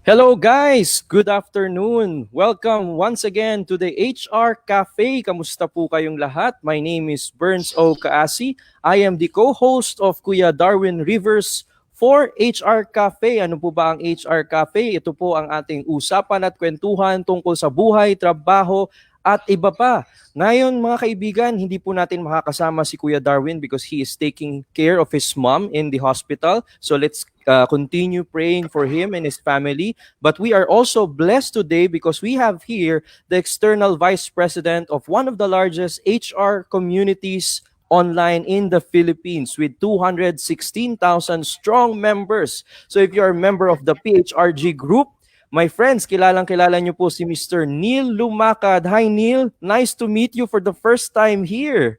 Hello guys! Good afternoon! Welcome once again to the HR Cafe. Kamusta po kayong lahat? My name is Burns O. Kaasi. I am the co-host of Kuya Darwin Rivers for HR Cafe. Ano po ba ang HR Cafe? Ito po ang ating usapan at kwentuhan tungkol sa buhay, trabaho, at iba pa. Ngayon mga kaibigan, hindi po natin makakasama si Kuya Darwin because he is taking care of his mom in the hospital. So let's continue praying for him and his family. But we are also blessed today because we have here the external vice president of one of the largest HR communities online in the Philippines with 216,000 strong members. So if you're a member of the PHRG group, my friends, kilalang-kilala niyo po si Mr. Neil Lumakad. Hi Neil, nice to meet you for the first time here.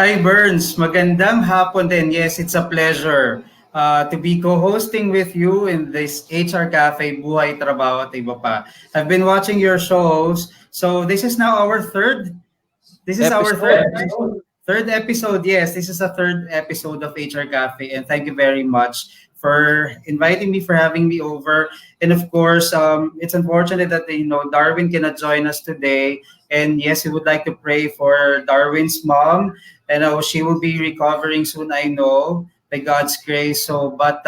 Hi Burns, magandang hapon din. Yes, it's a pleasure to be co-hosting with you in this HR Cafe, Buhay, Trabaho, at iba pa. I've been watching your shows, so this is now our third. This is our third episode. Yes, this is a third episode of HR Cafe, and thank you very much for inviting me, for having me over. And of course, it's unfortunate that Darwin cannot join us today. And yes, we would like to pray for Darwin's mom. And she will be recovering soon, I know, by God's grace. So, but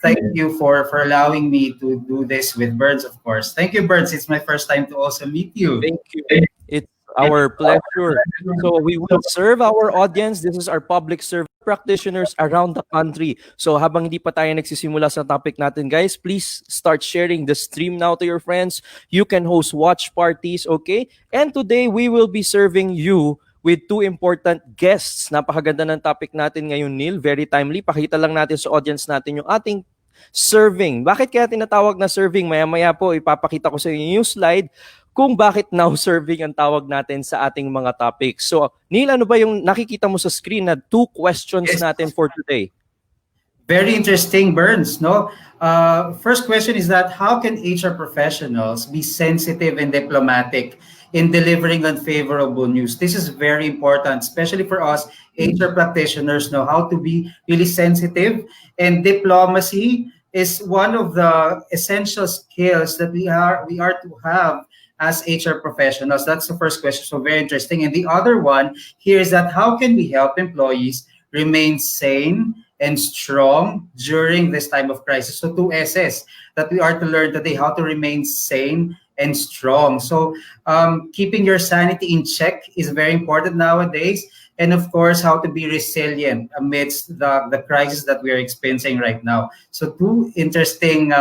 thank you for allowing me to do this with Birds, of course. Thank you, Birds. It's my first time to also meet you. Thank you. It's our pleasure. So we will serve our audience. This is our public service practitioners around the country. So habang hindi pa tayo nagsisimula sa topic natin, guys, please start sharing the stream now to your friends. You can host watch parties, okay? And today we will be serving you with two important guests. Napakaganda ng topic natin ngayon, Neil. Very timely. Pakita lang natin sa audience natin yung ating serving. Bakit kaya tinatawag na serving? Maya-maya po ipapakita ko sa inyo yung slide kung bakit now serving ang tawag natin sa ating mga topics. So, Neil, ano ba yung nakikita mo sa screen na two questions natin for today? Very interesting, Burns. No, first question is that how can HR professionals be sensitive and diplomatic in delivering unfavorable news? This is very important, especially for us HR practitioners. Know how to be really sensitive, and diplomacy is one of the essential skills that we are to have as HR professionals. That's the first question. So very interesting. And the other one here is that how can we help employees remain sane and strong during this time of crisis? So two S's that we are to learn today: how to remain sane and strong. So keeping your sanity in check is very important nowadays. And of course, how to be resilient amidst the crisis that we are experiencing right now. So two interesting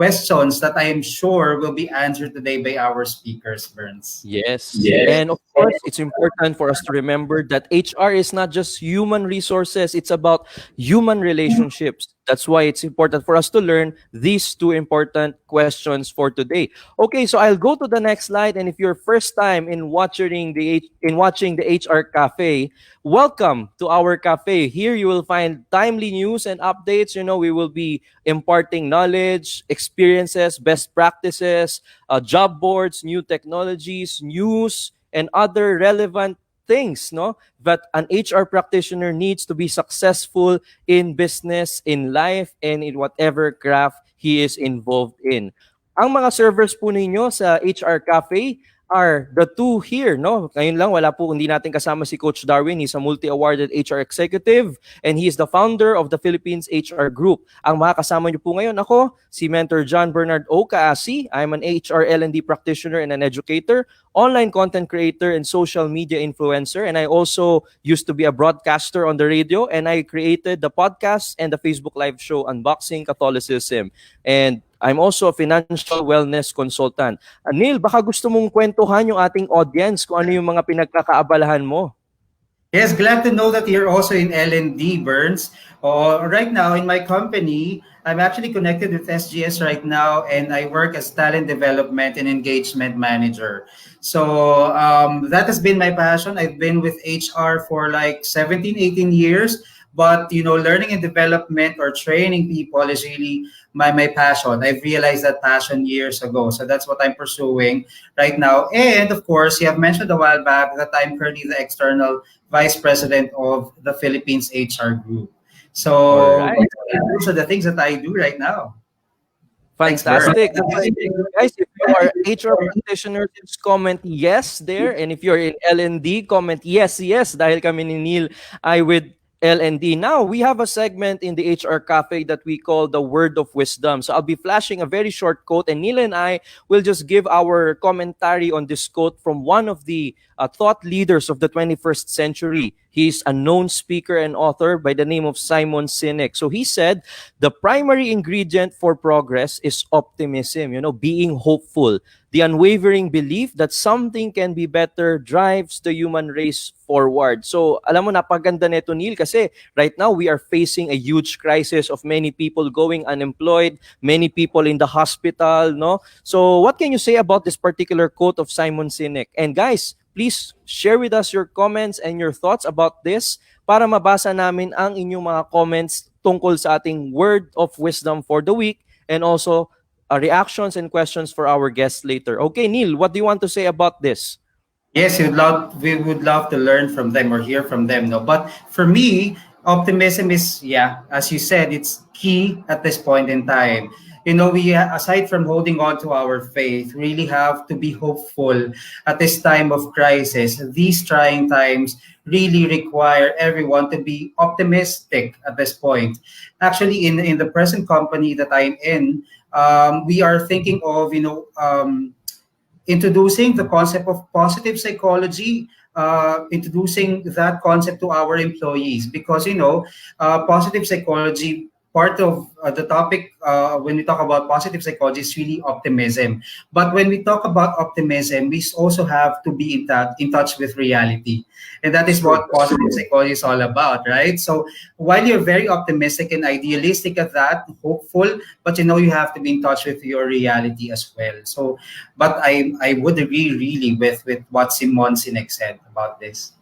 questions that I am sure will be answered today by our speakers, Burns. Yes. And of course, it's important for us to remember that HR is not just human resources, it's about human relationships. That's why it's important for us to learn these two important questions for today. Okay, so I'll go to the next slide, and if you're first time in watching the HR Cafe, welcome to our cafe. Here you will find timely news and updates. We will be imparting knowledge, experiences, best practices, job boards, new technologies, news, and other relevant things, no? That an HR practitioner needs to be successful in business, in life, and in whatever craft he is involved in. Ang mga servers po ninyo sa HR Cafe are the two here, no? Ngayon lang, wala po, hindi natin kasama si Coach Darwin. He's a multi-awarded HR executive and he is the founder of the Philippines HR Group. Ang makakasama niyo po ngayon, ako, si Mentor John Bernard O. Kaasi. I'm an HR L&D practitioner and an educator, online content creator, and social media influencer. And I also used to be a broadcaster on the radio, and I created the podcast and the Facebook live show Unboxing Catholicism. And I'm also a financial wellness consultant. Neil, baka gusto mong kwentuhan yung ating audience kung ano yung mga pinagkakaabalahan mo. Yes, glad to know that you're also in L&D, Burns. Right now in my company, I'm actually connected with SGS right now, and I work as talent development and engagement manager. So that has been my passion. I've been with HR for like 17, 18 years. But learning and development or training people is really my passion. I've realized that passion years ago. So that's what I'm pursuing right now. And of course, you have mentioned a while back that I'm currently the external vice president of the Philippines HR group. So those are the things that I do right now. Thanks, Bert. Fantastic. That's right. Guys, if you are HR practitioners, just comment yes there. And if you're in L&D, comment yes, yes. Dahil kami ni Neil ay with L&D. Now, we have a segment in the HR Cafe that we call the Word of Wisdom. So I'll be flashing a very short quote, and Neil and I will just give our commentary on this quote from one of the thought leaders of the 21st century. He's a known speaker and author by the name of Simon Sinek. So he said, the primary ingredient for progress is optimism, being hopeful. The unwavering belief that something can be better drives the human race forward. So, alam mo, napaganda nito, Neil, kasi right now we are facing a huge crisis of many people going unemployed, many people in the hospital, no? So, what can you say about this particular quote of Simon Sinek? And guys, please share with us your comments and your thoughts about this para mabasa namin ang inyong mga comments tungkol sa ating word of wisdom for the week and also reactions and questions for our guests later. Okay, Neil, what do you want to say about this? Yes, we would love to learn from them or hear from them. No, but for me, optimism is, yeah, as you said, it's key at this point in time. We aside from holding on to our faith, really have to be hopeful at this time of crisis. These trying times really require everyone to be optimistic at this point. Actually, in the present company that I'm in, we are thinking of introducing the concept of positive psychology, introducing that concept to our employees because positive psychology, part of the topic when we talk about positive psychology is really optimism. But when we talk about optimism, we also have to be in touch with reality, and that is what positive psychology is all about, right? So while you're very optimistic and idealistic at that, hopeful, but you have to be in touch with your reality as well. So, but I would agree really with what Simon Sinek said about this.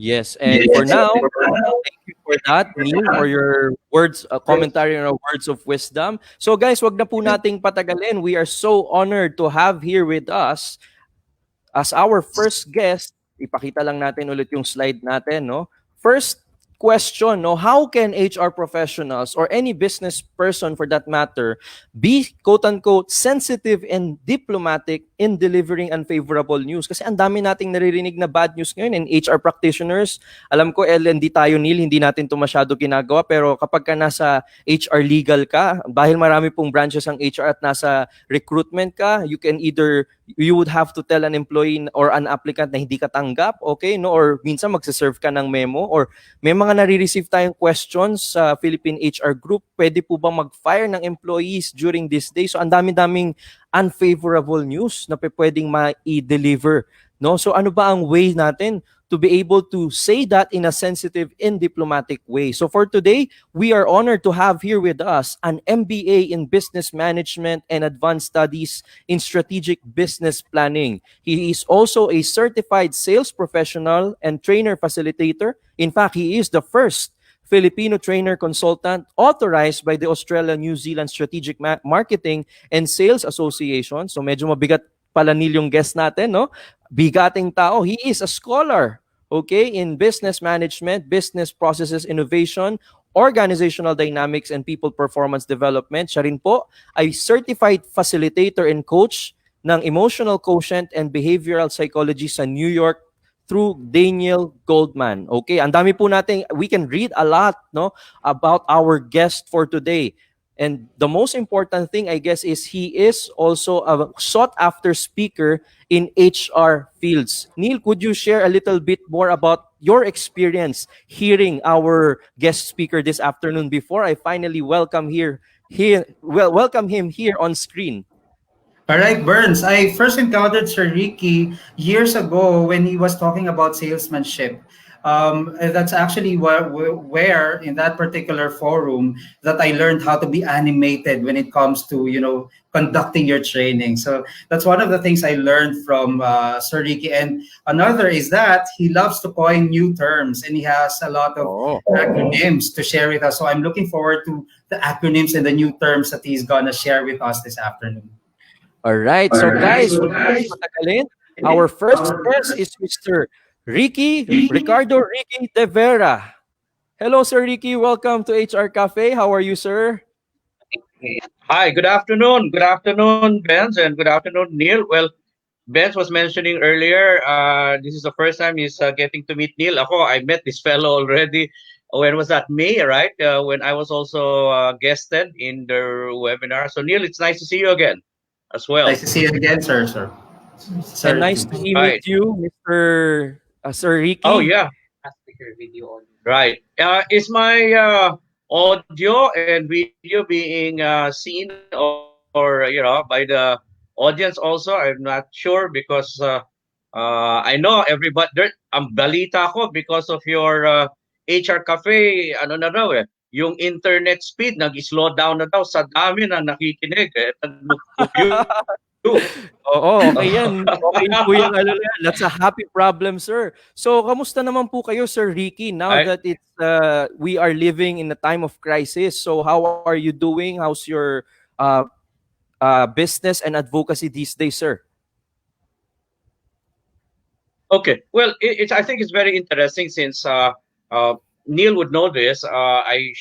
Yes, and for now, thank you for that, Neil, for your words, commentary and words of wisdom. So guys, wag na po nating patagalin. We are so honored to have here with us as our first guest. Ipakita lang natin ulit yung slide natin, no? First question, no? How can HR professionals or any business person for that matter be quote-unquote sensitive and diplomatic in delivering unfavorable news? Kasi ang dami nating naririnig na bad news ngayon, and HR practitioners, alam ko L&D tayo, Neil, hindi natin to masyado ginagawa, pero kapag ka nasa HR legal ka, dahil marami pong branches ang HR at nasa recruitment ka, you would have to tell an employee or an applicant na hindi ka tanggap, okay, no? Or minsan magse-serve ka ng memo, or may mga nare-receive tayong questions sa Philippine HR group, pwede po bang mag-fire ng employees during this day? So ang dami-daming unfavorable news na pwedeng ma-deliver, no? So ano ba ang way natin to be able to say that in a sensitive and diplomatic way? So for today, we are honored to have here with us an MBA in Business Management and Advanced Studies in Strategic Business Planning. He is also a certified sales professional and trainer facilitator. In fact, he is the first Filipino trainer consultant authorized by the Australia-New Zealand Strategic Marketing and Sales Association. So medyo mabigat pala yung guest natin, no? Bigating tao. He is a scholar, okay, in business management, business processes innovation, organizational dynamics, and people performance development. Siya rin po ay certified facilitator and coach ng emotional quotient and behavioral psychology sa New York through Daniel Goldman. Okay, ang dami po natin, we can read a lot, no, about our guest for today. And the most important thing, I guess, is he is also a sought-after speaker in HR fields. Neil, could you share a little bit more about your experience hearing our guest speaker this afternoon before I finally welcome him here on screen? All right, Burns. I first encountered Sir Ricky years ago when he was talking about salesmanship. That's actually where, in that particular forum, that I learned how to be animated when it comes to conducting your training. So that's one of the things I learned from Sir Ricky. And another is that he loves to coin new terms, and he has a lot of acronyms to share with us. So I'm looking forward to the acronyms and the new terms that he's gonna share with us this afternoon. All right. So guys, patagalin. Our first guest is Mr. Ricardo de Vera. Hello, Sir Ricky. Welcome to HR Cafe. How are you, sir? Hi, good afternoon. Good afternoon, Benz, and good afternoon, Neil. Well, Benz was mentioning earlier, this is the first time he's getting to meet Neil. Ako, I met this fellow already. When was that? May, right? When I was also guested in the webinar. So, Neil, it's nice to see you again as well. Nice to see you again, And Sir nice Ricky. to meet Right. you, Mr. Sir Oh, Ricky. yeah. Right. Is my audio and video being seen or by the audience also? I'm not sure because I know everybody there. Ang balita ko because of your HR cafe. Ano na daw eh? Yung internet speed nag-slow down na daw sa dami na nakikinig eh. Nag-review. Oo, okay yan. Okay po yung ano na yan. That's a happy problem, sir. So, kamusta naman po kayo, Sir Ricky, now Right. that it's we are living in a time of crisis? So, how are you doing? How's your uh, business and advocacy these days, sir? Okay. Well, it's I think it's very interesting since Neil would know this. I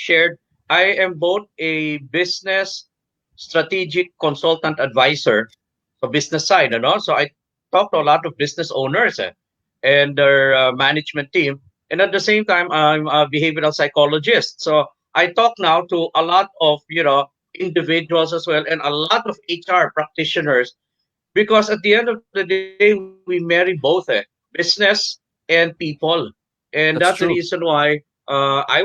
am both a business strategic consultant advisor, so business side, So I talk to a lot of business owners and their management team, and at the same time, I'm a behavioral psychologist. So I talk now to a lot of individuals as well, and a lot of HR practitioners because at the end of the day we marry both business and people, and that's the That's reason true. why I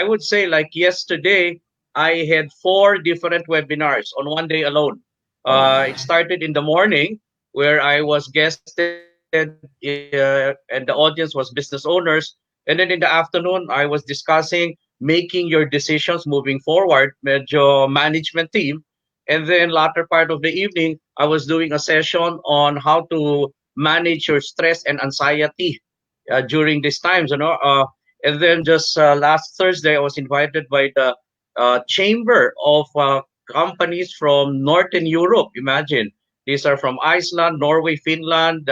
would say like yesterday I had four different webinars on one day alone. It started in the morning where I was guested and the audience was business owners, and then in the afternoon I was discussing making your decisions moving forward, medyo management team. And then latter part of the evening, I was doing a session on how to manage your stress and anxiety during these times. And then just last Thursday, I was invited by the chamber of companies from Northern Europe. Imagine, these are from Iceland, Norway, Finland,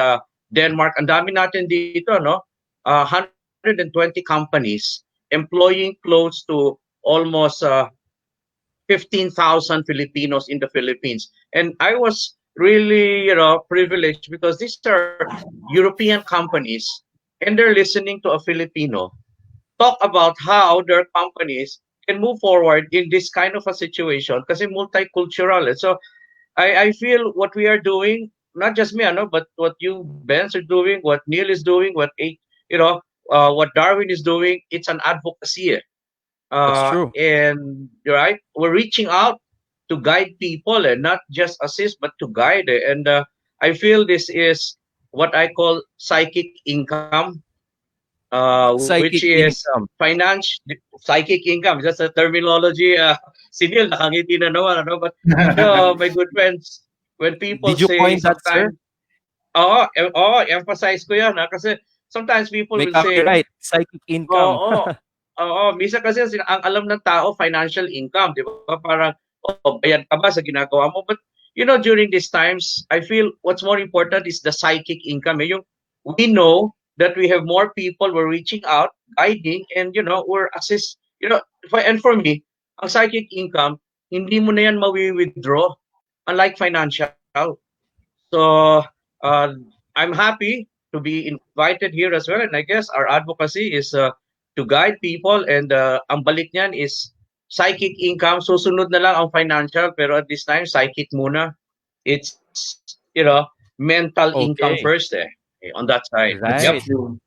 Denmark. Ang dami natin dito, no? 120 companies employing close to almost 15,000 Filipinos in the Philippines. And I was really, privileged because these are European companies and they're listening to a Filipino talk about how their companies can move forward in this kind of a situation kasi multicultural. So I feel what we are doing, not just me, but what you, Benz, are doing, what Neil is doing, you know, what Darwin is doing, it's an advocacy. That's true. And right, we're reaching out to guide people and not just assist, but to guide. And I feel this is what I call psychic income, which Psychic is income. psychic income. Just a terminology. Si Neil nakangiti na naman, but my good friends, when people Did you say coin that, sir? sometimes, emphasize ko yan, kasi sometimes people May will say, copyright. Psychic income. oo, oo, minsan kasi ang alam ng tao financial income, 'di ba? Parang bayad ka ba sa ginagawa mo? But during these times, I feel what's more important is the psychic income. Yung we know that we have more people we're reaching out, guiding, and we're assist, and for me, ang psychic income, hindi mo na yan mawi-withdraw unlike financial. So I'm happy to be invited here as well, and I guess our advocacy is to guide people, and ang balik niyan is psychic income. Susunod na lang ang financial, pero at this time psychic muna. It's mental income Okay. first on that side. That's Yep. Right. true.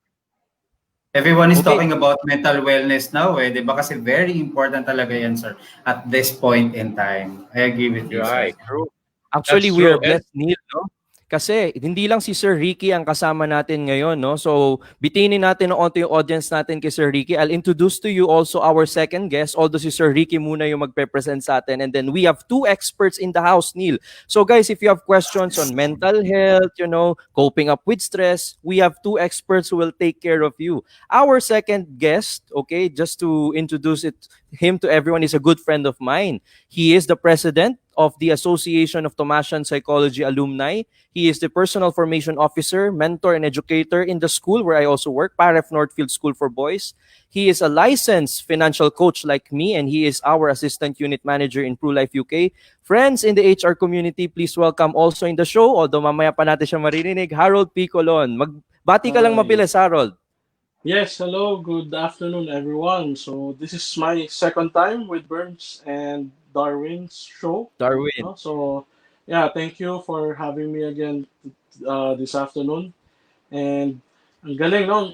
Everyone is Okay. talking about mental wellness now, eh. 'Di ba? Kasi very important talaga yan, sir, at this point in time. I agree with you, sir. Right. That's true. Actually, That's we are true. And blessed, Neil, no? Kasi hindi lang si Sir Ricky ang kasama natin ngayon, no? So, bitinin natin ng onto yung audience natin kay Sir Ricky. I'll introduce to you also our second guest, although si Sir Ricky muna yung magpe-present sa atin. And then we have two experts in the house, Neil. So, guys, if you have questions on mental health, coping up with stress, we have two experts who will take care of you. Our second guest, okay, just to introduce him to everyone, is a good friend of mine. He is the president of the Association of Tomasian Psychology Alumni. He is the personal formation officer, mentor, and educator in the school where I also work, Paref Northfield School for Boys. He is a licensed financial coach like me, and he is our assistant unit manager in PruLife UK. Friends in the HR community, please welcome also in the show, although mamaya pa natin siya maririnig, Harold P. Colon. Magbati ka lang Hi. mabilis, Harold. Yes, hello, good afternoon, everyone. So this is my second time with Burns and Darwin's show. Darwin. So yeah, thank you for having me again this afternoon. And ang galing, no?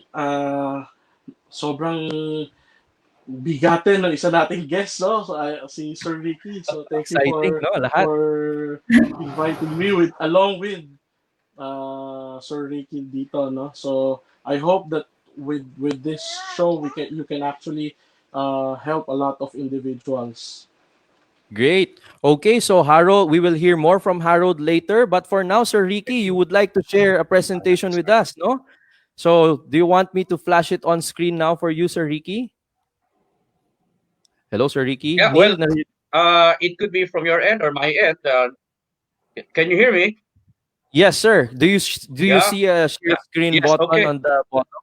Sobrang bigatin ng isa nating guest, no? So, si Sir Ricky. So thank you Exciting, no? Lahat. for inviting me along with Sir Ricky dito, no? So I hope that with this show you can actually help a lot of individuals. Great. Okay, so Harold, we will hear more from Harold later. But for now, Sir Ricky, you would like to share a presentation with us, no? So, do you want me to flash it on screen now for you, Sir Ricky? Hello, Sir Ricky. Yeah, Neil, well, it could be from your end or my end. Can you hear me? yes, sir. Do you Yeah, see a share yeah. screen Yes. button Okay. on the bottom?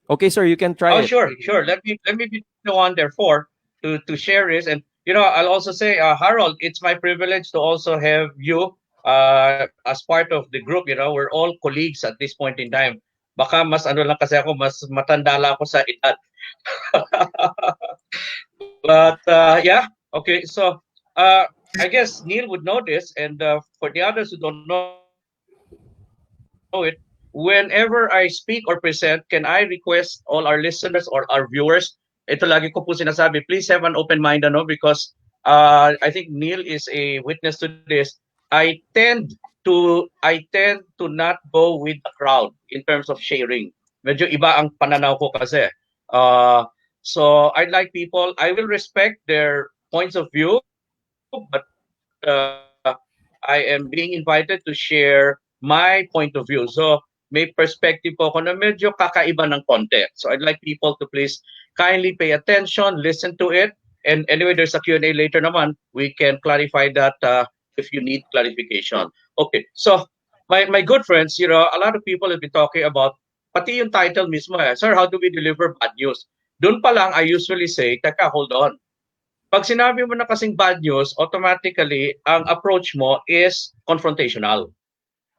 Okay, sir, you can try Oh, it. sure, sure. Let me be the one, therefore, to share this. And I'll also say, Harold, it's my privilege to also have you as part of the group. We're all colleagues at this point in time. Baka mas ano lang kasi ako, mas matanda lang ako sa edad. But yeah, okay. So I guess Neil would know this, and for the others who don't know it, whenever I speak or present, can I request all our listeners or our viewers? Ito lagi ko po sinasabi, please have an open mind, because I think Neil is a witness to this. I tend to not go with the crowd in terms of sharing. Medyo iba ang pananaw ko kasi. Uh, so I'd like people, I will respect their points of view, but I am being invited to share my point of view. So may perspective po ako na medyo kakaiba ng konti. So I'd like people to please kindly pay attention, listen to it. And anyway, there's a Q&A later naman. We can clarify that if you need clarification. Okay, so my good friends, a lot of people have been talking about, pati yung title mismo Sir, how do we deliver bad news? Doon pa lang, I usually say, teka, hold on. Pag sinabi mo na kasing bad news, automatically, ang approach mo is confrontational.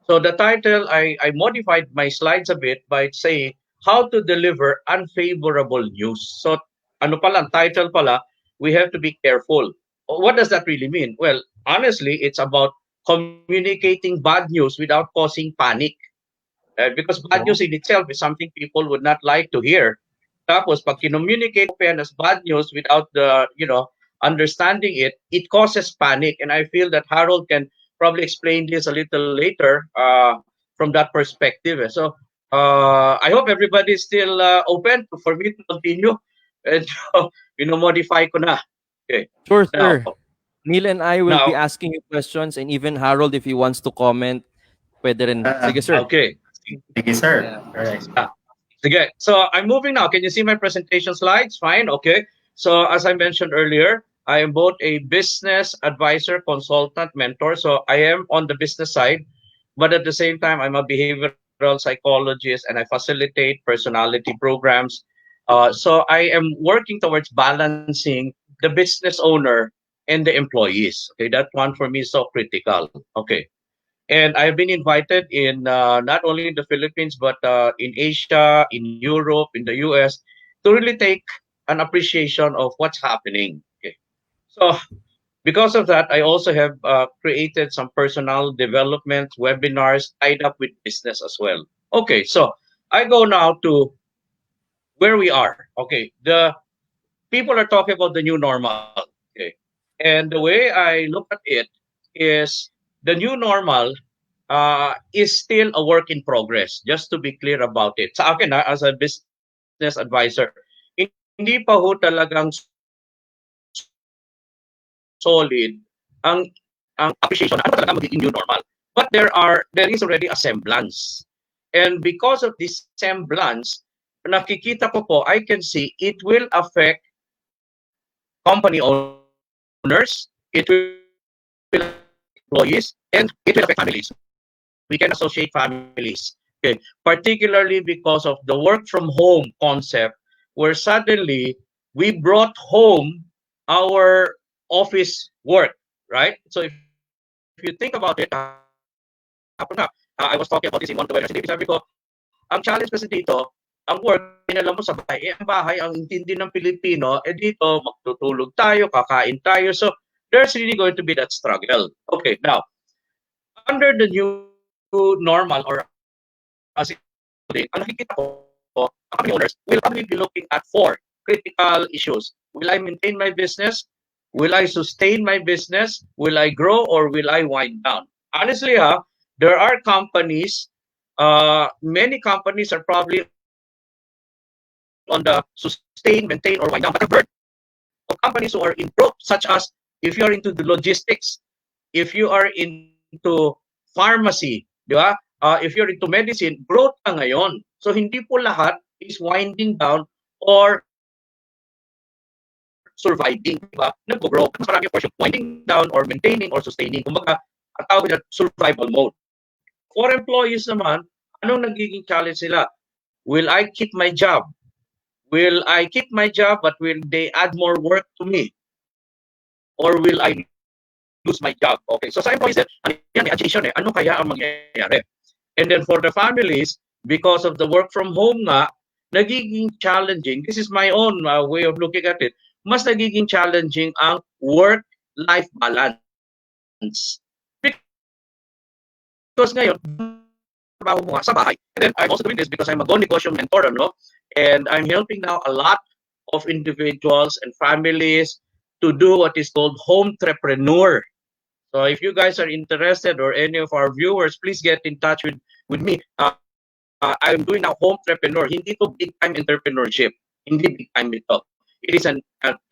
So the title, I modified my slides a bit by saying, how to deliver unfavorable news. So ano pala, title pala, we have to be careful. What does that really mean? Well, honestly, it's about communicating bad news without causing panic. Because bad news in itself is something people would not like to hear. Tapos, pag kinommunicate open as bad news without understanding it, it causes panic. And I feel that Harold can probably explain this a little later from that perspective. So, I hope everybody is still open for me to continue. And, modify ko na. Okay. Sure, Now, sir. Neil and I will be asking you questions, and even Harold, if he wants to comment, pwede rin. Sige, sir. Okay. Thank you, sir. All right. Okay, so I'm moving now. Can you see my presentation slides? Fine, okay. So as I mentioned earlier, I am both a business advisor, consultant, mentor. So I am on the business side, but at the same time, I'm a behavioral psychologist and I facilitate personality programs. So I am working towards balancing the business owner and the employees. Okay, that one for me is so critical. Okay. And I've been invited in not only in the Philippines, but in Asia, in Europe, in the US, to really take an appreciation of what's happening. Okay. So because of that, I also have created some personal development webinars tied up with business as well. Okay, so I go now to where we are. Okay, the people are talking about the new normal. Okay, and the way I look at it is the new normal is still a work in progress, just to be clear about it. Sa akin, as a business advisor, hindi pa ho talagang solid ang appreciation na ano ba talaga magiging new normal. But there is already a semblance. And because of this semblance, nakikita ko po, I can see it will affect company owners, it will affect employees, and it will affect families. We can associate families. Okay, particularly because of the work from home concept, where suddenly we brought home our office work, right? So if you think about it, hapon nga. I was talking about this in one of the webinars in David. Sabi ko, ang challenge kasi dito, ang work, dinala mo sa bahay. Eh, ang bahay, ang intindi ng Pilipino, eh dito, magtutulog tayo, kakain tayo. So, there's really going to be that struggle. Okay, now, under the new normal or as it is today, ang nakikita ko, ang company owners will probably be looking at four critical issues. Will I maintain my business? Will I sustain my business? Will I grow or will I wind down? Honestly, there are companies, many companies are probably on the sustain, maintain, or wind down. But I've heard of companies who are in growth, such as if you're into the logistics, if you are into pharmacy, di ba? If you're into medicine, growth ka ngayon. So hindi po lahat is winding down or surviving, di ba? Nagpo-grow. Mas marami, of course, yung winding down or maintaining or sustaining. Kumbaga, ang tawag nila survival mode. For employees naman, anong nagiging challenge sila? Will I keep my job? Will I keep my job, but will they add more work to me? Or will I lose my job? Okay, so sa employees din, ano yan, may agitation eh. Ano kaya ang mangyayari? And then for the families, because of the work from home nga, nagiging challenging. This is my own way of looking at it. Mas nagiging challenging ang work-life balance. Because ngayon, trabaho mo nga sa bahay. And then I'm also doing this because I'm a go negosyo mentor, ano? And I'm helping now a lot of individuals and families to do what is called home entrepreneur. So if you guys are interested, or any of our viewers, please get in touch with me. I'm doing now home entrepreneur. Hindi to big time entrepreneurship. Hindi big time ito. It is an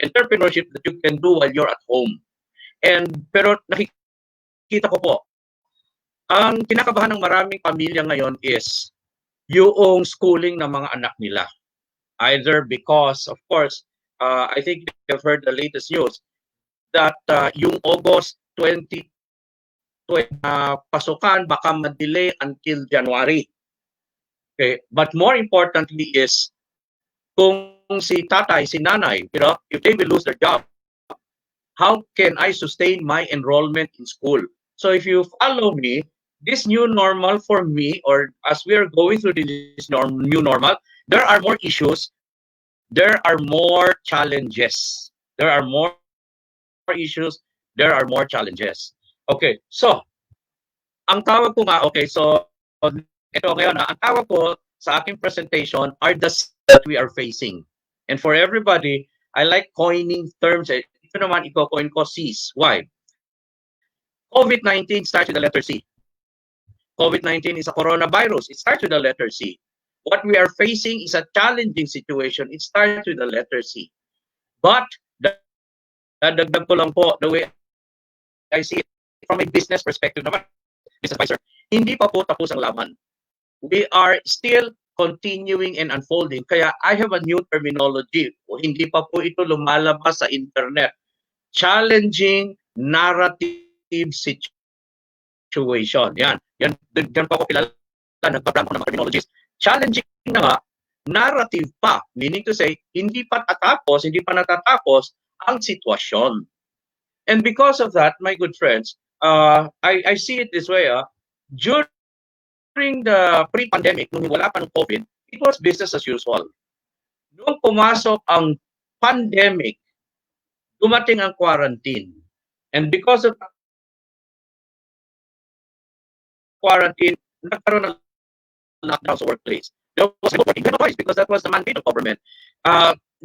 entrepreneurship that you can do while you're at home. Pero nakikita ko po, ang kinakabahan ng maraming pamilya ngayon is yung schooling ng mga anak nila. Either because, of course, I think you've heard the latest news that yung August 2020 pasukan baka ma-delay until January. Okay, but more importantly is kung si tatay, si nanay, if they will lose their job, how can I sustain my enrollment in school? So if you follow me, this new normal for me, or as we are going through this new normal, there are more issues, there are more challenges. There are more issues, there are more challenges. Okay, so ang tawag ko nga, ito ngayon, ang tawag ko sa aking presentation are the C's that we are facing. And for everybody, I like coining terms. Ito naman, iko-coin ko C's. Why? COVID-19 starts with the letter C. COVID-19 is a coronavirus. It starts with the letter C. What we are facing is a challenging situation. It starts with the letter C. But, dadagdag ko lang po, the way I see it, from a business perspective naman, business advisor, hindi pa po tapos ang laban. We are still continuing and unfolding. Kaya I have a new terminology. Hindi pa po ito lumalabas sa internet. Challenging narrative situation. Yan po ako kilala, nagpa-brand ko ng mga terminologies. Challenging na nga, narrative pa. Meaning to say, hindi pa natatapos ang sitwasyon. And because of that, my good friends, I see it this way. During the pre-pandemic, nung wala pa ng COVID, it was business as usual. Nung pumasok ang pandemic, dumating ang quarantine. And because of quarantine, nagkaroon ng lockdown sa workplace. There was remote working, because that was the mandate of government.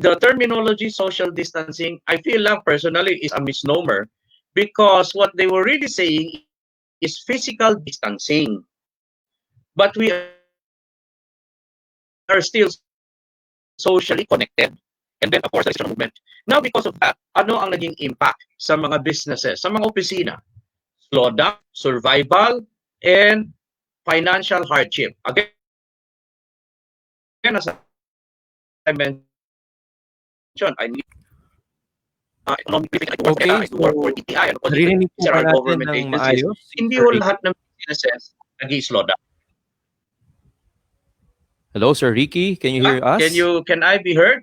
The terminology social distancing, I feel lang personally is a misnomer, because what they were really saying is physical distancing. But we are still socially connected. And then, of course, the restriction of movement. Now, because of that, ano ang naging impact sa mga businesses, sa mga opisina? Slowdown, survival, and financial hardship. Again, as I mentioned, I need to be very careful. But what I can say is, economic briefing like work Okay, Vera, I do work for so ETI, and all narinig these po are ba our natin government ng agencies. maayos si Hindi Sir ho Ricky? lahat ng businesses nag-slow down. Hello, Sir Ricky, can you Yeah? hear us? Can I be heard?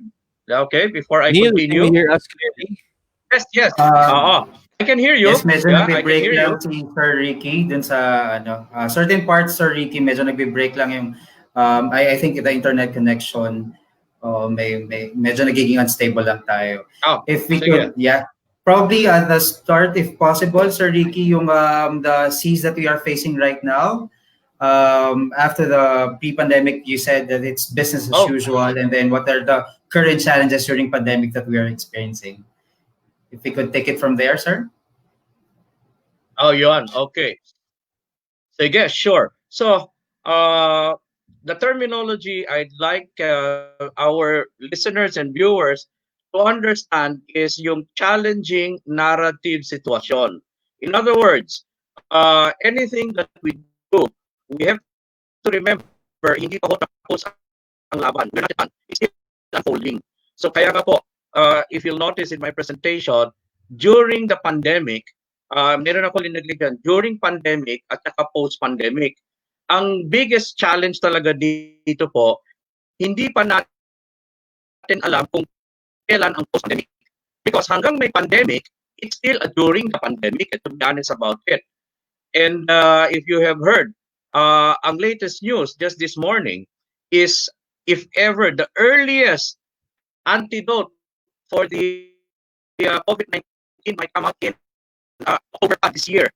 Okay, before I Neil, can you continue. hear us clearly? Yes, yes. Um, I can hear yes, you. medyo Yeah, I can nagbe-break hear you. lang si Sir Ricky dun sa certain parts, Sir Ricky, medyo nagbe-break lang yung I think the internet connection may medyo nagiging unstable lang tayo. Oh, If we sige. could, yeah, probably at the start, if possible, Sir Ricky, yung the seas that we are facing right now. After the pre-pandemic, you said that it's business as Oh, usual, and then what are the current challenges during pandemic that we are experiencing? If we could take it from there, sir. oh, yun. Okay. Sige, sure. So, the terminology I'd like our listeners and viewers to understand is yung challenging narrative situation. In other words, anything that we do, we have to remember, hindi pa ho tapos ang laban. We're not done. It's still unfolding. So, kaya nga po, if you'll notice in my presentation, during the pandemic, meron ako linagligan, during pandemic at saka post-pandemic, ang biggest challenge talaga dito po, hindi pa natin alam kung kailan ang post-pandemic. Because hanggang may pandemic, it's still during the pandemic, and to be honest about it. And if you have heard, ang latest news just this morning is if ever the earliest antidote for the COVID-19 might come out in October this year.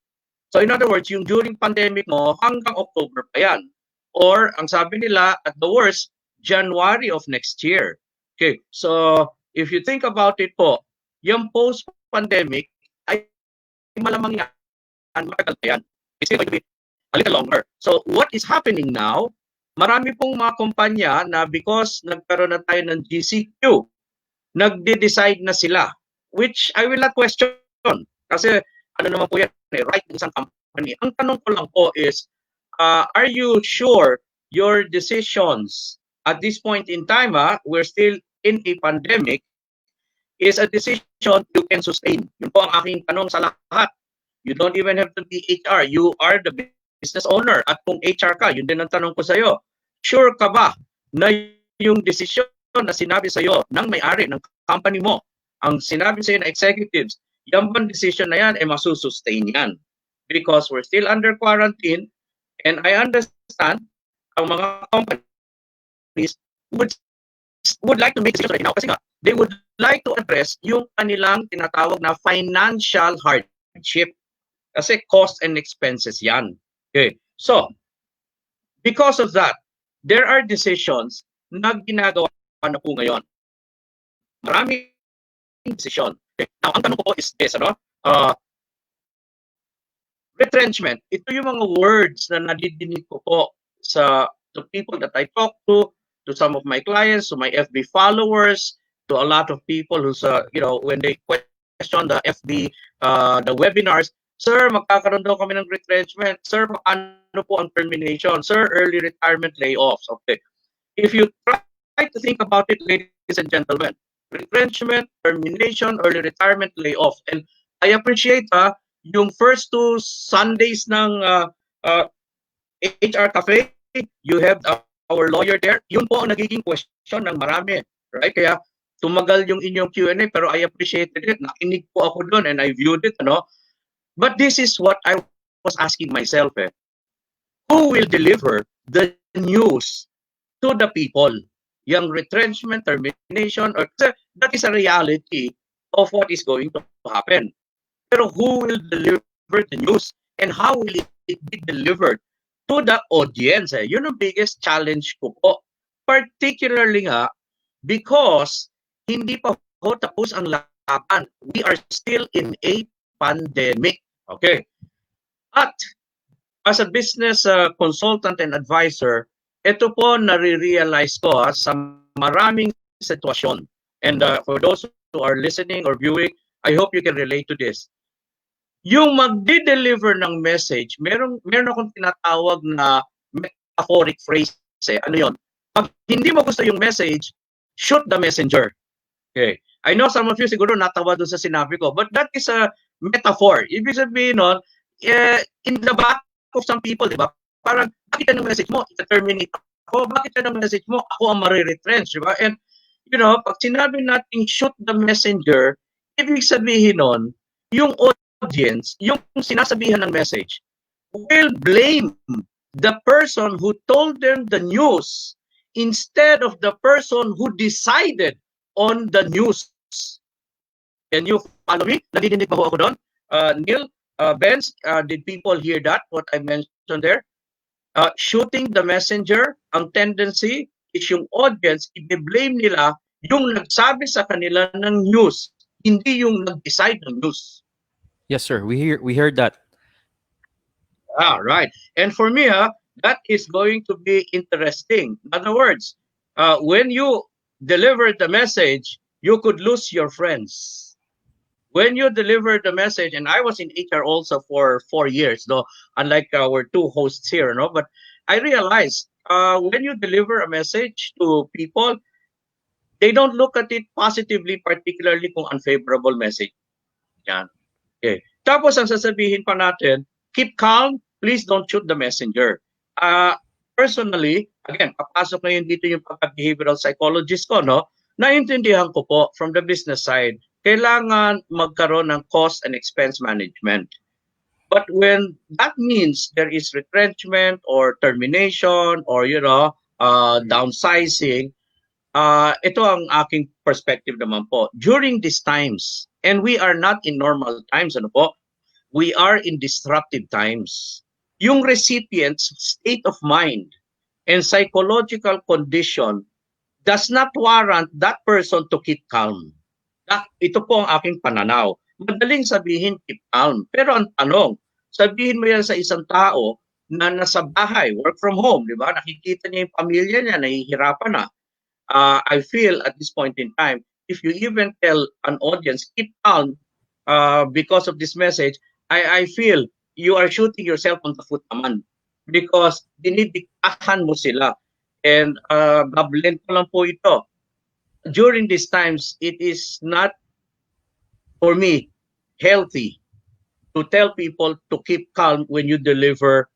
So in other words, yung during pandemic mo, hanggang October pa yan. Or ang sabi nila, at the worst, January of next year. Okay, so if you think about it po, yung post-pandemic ay malamang yan, matagal pa yan. It's still going to be a little longer. So what is happening now, marami pong mga kumpanya na because nagkaroon na tayo ng GCQ, nagde-decide na sila, which I will not question. Kasi ano naman po yan, right ng isang company. Ang tanong ko lang po is, are you sure your decisions at this point in time, we're still in a pandemic, is a decision you can sustain? Yun po ang aking tanong sa lahat. You don't even have to be HR. You are the business owner. At kung HR ka, yun din ang tanong ko sa'yo. Sure ka ba na yung decision na sinabi sa'yo ng may-ari ng company mo, ang sinabi sa'yo na executives, yung bang decision na yan, masusustain yan? Because we're still under quarantine, and I understand ang mga companies would like to make decisions right now kasi nga, they would like to address yung kanilang tinatawag na financial hardship. Kasi cost and expenses yan. Okay. So, because of that, there are decisions na ginagawa na po ngayon. Maraming decision. Okay. Now, ang tanong ko po is this, retrenchment. Ito yung mga words na nadidinig ko po to people that I talk to some of my clients, to my FB followers, to a lot of people who's, when they question the FB, the webinars, sir, magkakaroon daw kami ng retrenchment. Sir, paano po ang termination? Sir, early retirement layoffs. Okay. If you try to think about it, ladies and gentlemen, retrenchment, termination, early retirement, layoff. And I appreciate yung first two Sundays ng HR Cafe, you have our lawyer there. Yun po ang nagiging question ng marami. Right? Kaya tumagal yung inyong Q&A, pero I appreciated it. Nakinig po ako doon and I viewed it. But this is what I was asking myself. Who will deliver the news to the people? Yung retrenchment, termination, or that is a reality of what is going to happen. Pero who will deliver the news and how will it be delivered to the audience? Yun ang biggest challenge ko po. Particularly nga because hindi pa ho tapos ang laban. We are still in a pandemic. Okay. At as a business consultant and advisor, ito po nare-realize ko sa maraming sitwasyon. And for those who are listening or viewing, I hope you can relate to this. Yung magde-deliver ng message, meron akong tinatawag na metaphoric phrase. Ano yon? Pag hindi mo gusto yung message, shoot the messenger. Okay. I know some of you siguro natawa doon sa sinabi ko, but that is a metaphor. Ibig sabihin nun, in the back of some people, di ba? Parang, bakit yan ang message mo? I-terminate ako. Bakit yan ang message mo? Ako ang mariretrench, di ba? And, pag sinabi natin shoot the messenger, ibig sabihin nun, yung audience, yung sinasabihan ng message, will blame the person who told them the news instead of the person who decided on the news. Can you follow me? Nadidinig ba ho ako doon? Neil, Benz, did people hear that, what I mentioned there? Shooting the messenger, ang tendency is yung audience, i-blame nila yung nagsabi sa kanila ng news, hindi yung nag-decide ng news. Yes, sir. We heard that. Right. And for me, that is going to be interesting. In other words, when you deliver the message, you could lose your friends. When you deliver the message, and I was in HR also for 4 years, though, unlike our two hosts here, no? But I realized when you deliver a message to people, they don't look at it positively, particularly kung unfavorable message. Yan. Okay. Tapos ang sasabihin pa natin, keep calm, please don't shoot the messenger. Personally, again, papasok na yun dito yung pagka-behavioral psychologist ko, no? Naintindihan ko po from the business side, kailangan magkaroon ng cost and expense management. But when that means there is retrenchment or termination or, downsizing, ito ang aking perspective naman po. During these times, and we are not in normal times, ano po? We are in disruptive times. Yung recipient's state of mind and psychological condition does not warrant that person to keep calm. Ito po ang aking pananaw. Madaling sabihin, keep calm. Pero ang tanong, sabihin mo yan sa isang tao na nasa bahay, work from home, di ba? Nakikita niya yung pamilya niya, nahihirapan na. I feel at this point in time, if you even tell an audience, keep calm because of this message, I feel you are shooting yourself on the foot naman. Because dinidiktahan mo sila. And bablend ko lang po ito. During these times, it is not, for me, healthy to tell people to keep calm when you deliver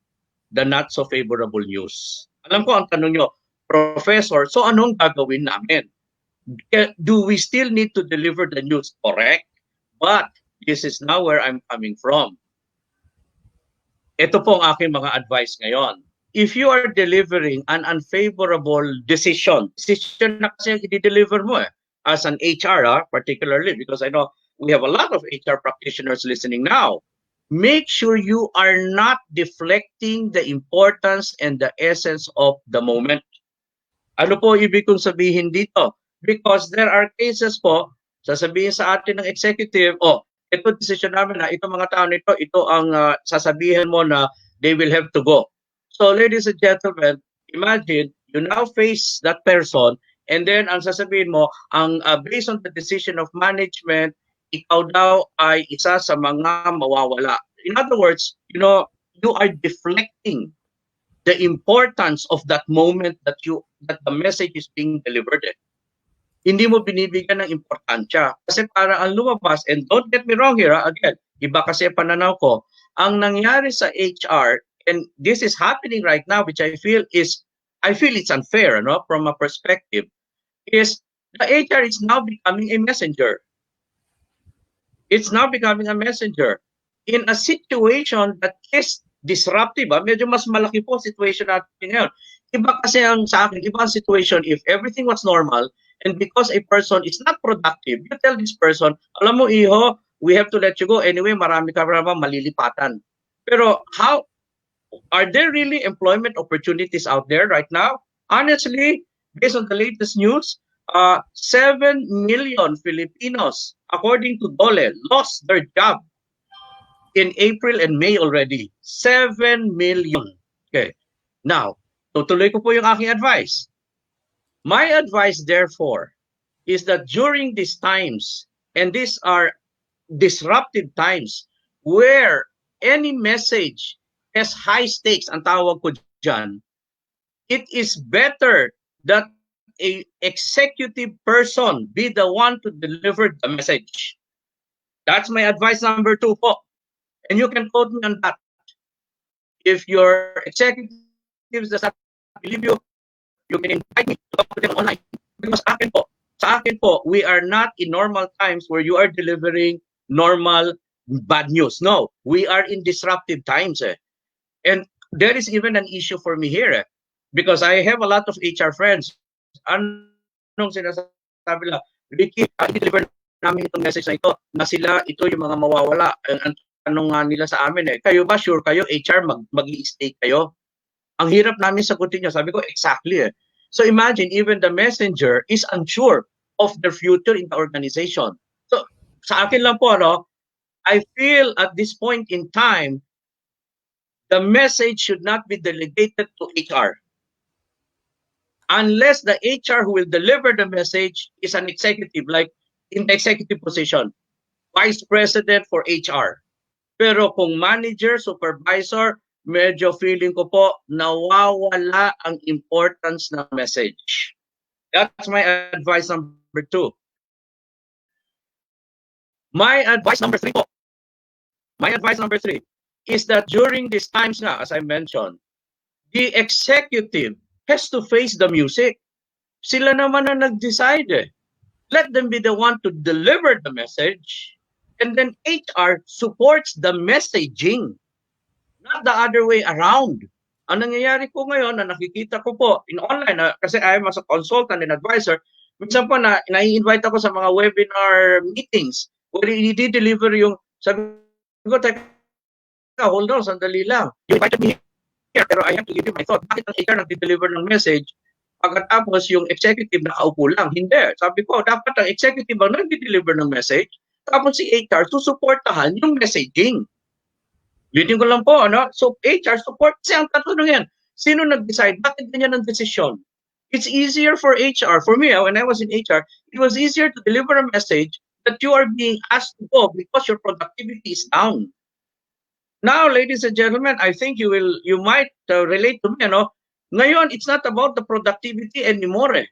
the not so favorable news. Alam ko ang tanong nyo, Professor, so anong gagawin namin? Do we still need to deliver the news? Correct. But this is now where I'm coming from. Ito po ang aking mga advice ngayon. If you are delivering an unfavorable decision na kasi i-deliver mo as an HR, particularly, because I know we have a lot of HR practitioners listening now. Make sure you are not deflecting the importance and the essence of the moment. Ano po ibig kong sabihin dito? Because there are cases po, sasabihin sa atin ng executive, ito decision namin na itong mga tao nito, ito ang sasabihin mo na they will have to go. So ladies and gentlemen, imagine you now face that person and then ang sasabihin mo, ang based on the decision of management, ikaw daw ay isa sa mga mawawala. In other words, you are deflecting the importance of that moment that the message is being delivered. Hindi mo binibigyan ng importansya. Kasi para ang lumabas, and don't get me wrong here, again, iba kasi pananaw ko, ang nangyari sa HR, and this is happening right now, which I feel it's unfair, from a perspective, is the HR is now becoming a messenger. It's now becoming a messenger. In a situation that is disruptive, medyo mas malaki po situation natin ngayon. Iba kasi sa akin, iba ang situation if everything was normal, and because a person is not productive, you tell this person, alam mo iho, we have to let you go. Anyway, marami ka naman malilipatan. Pero are there really employment opportunities out there right now? Honestly, based on the latest news, 7 million Filipinos, according to Dole, lost their job in April and May already. 7 million. Okay. Now, tutuloy ko po yung aking advice. My advice, therefore, is that during these times, and these are disruptive times, where any message has high stakes, ang tawag ko dyan, it is better that a executive person be the one to deliver the message. That's my advice number 2 po. And you can quote me on that. If your executives does not believe you, you can invite me to talk to them online. Because sa akin po, we are not in normal times where you are delivering normal bad news. No, we are in disruptive times. And there is even an issue for me here. Because I have a lot of HR friends. Anong sinasabi nila? Ricky, i-deliver namin itong message na ito, na sila, ito yung mga mawawala. Ang tanong nga nila sa amin kayo ba sure kayo, HR, mag-i-stay kayo? Ang hirap namin sagutin niya. Sabi ko, exactly. So imagine, even the messenger is unsure of their future in the organization. So sa akin lang po, I feel at this point in time, the message should not be delegated to HR. Unless the HR who will deliver the message is an executive, like in the executive position, vice president for HR. Pero kung manager, supervisor, medyo feeling ko po nawawala ang importance ng message. That's my advice number 2. My advice number 3 po. My advice number 3 is that during these times nga, as I mentioned, the executive has to face the music. Sila naman na nag-decide. Let them be the one to deliver the message, and then HR supports the messaging, not the other way around. Ang nangyayari po ngayon na nakikita ko po in online, kasi I am as a consultant and advisor, minsan po na-invite ako sa mga webinar meetings where i-deliver yung, sabi ko, teka, hold on, sandali lang. You invited me here, pero I have to give you my thought. Bakit ang HR nag-deliver ng message pagkatapos yung executive nakaupo lang? Hindi. Sabi ko, dapat ang executive ang nag-deliver ng message, tapos si HR susuportahan yung messaging. Litin ko lang po, So, HR support. Kasi ang tatanong yan, sino nag-decide? Bakit ganyan ang desisyon? It's easier for HR. For me, when I was in HR, it was easier to deliver a message that you are being asked to go because your productivity is down. Now, ladies and gentlemen, I think you might relate to me, Ngayon, it's not about the productivity anymore.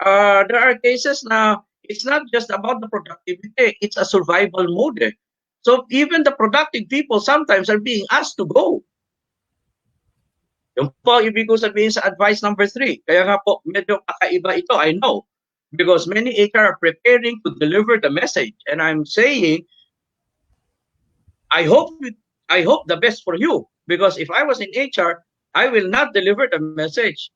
There are cases na it's not just about the productivity, it's a survival mode. So even the productive people sometimes are being asked to go. Yung po, ibig ko sabihin sa advice number 3. Kaya nga po, medyo kakaiba ito, I know. Because many HR are preparing to deliver the message. And I'm saying, I hope the best for you. Because if I was in HR, I will not deliver the message.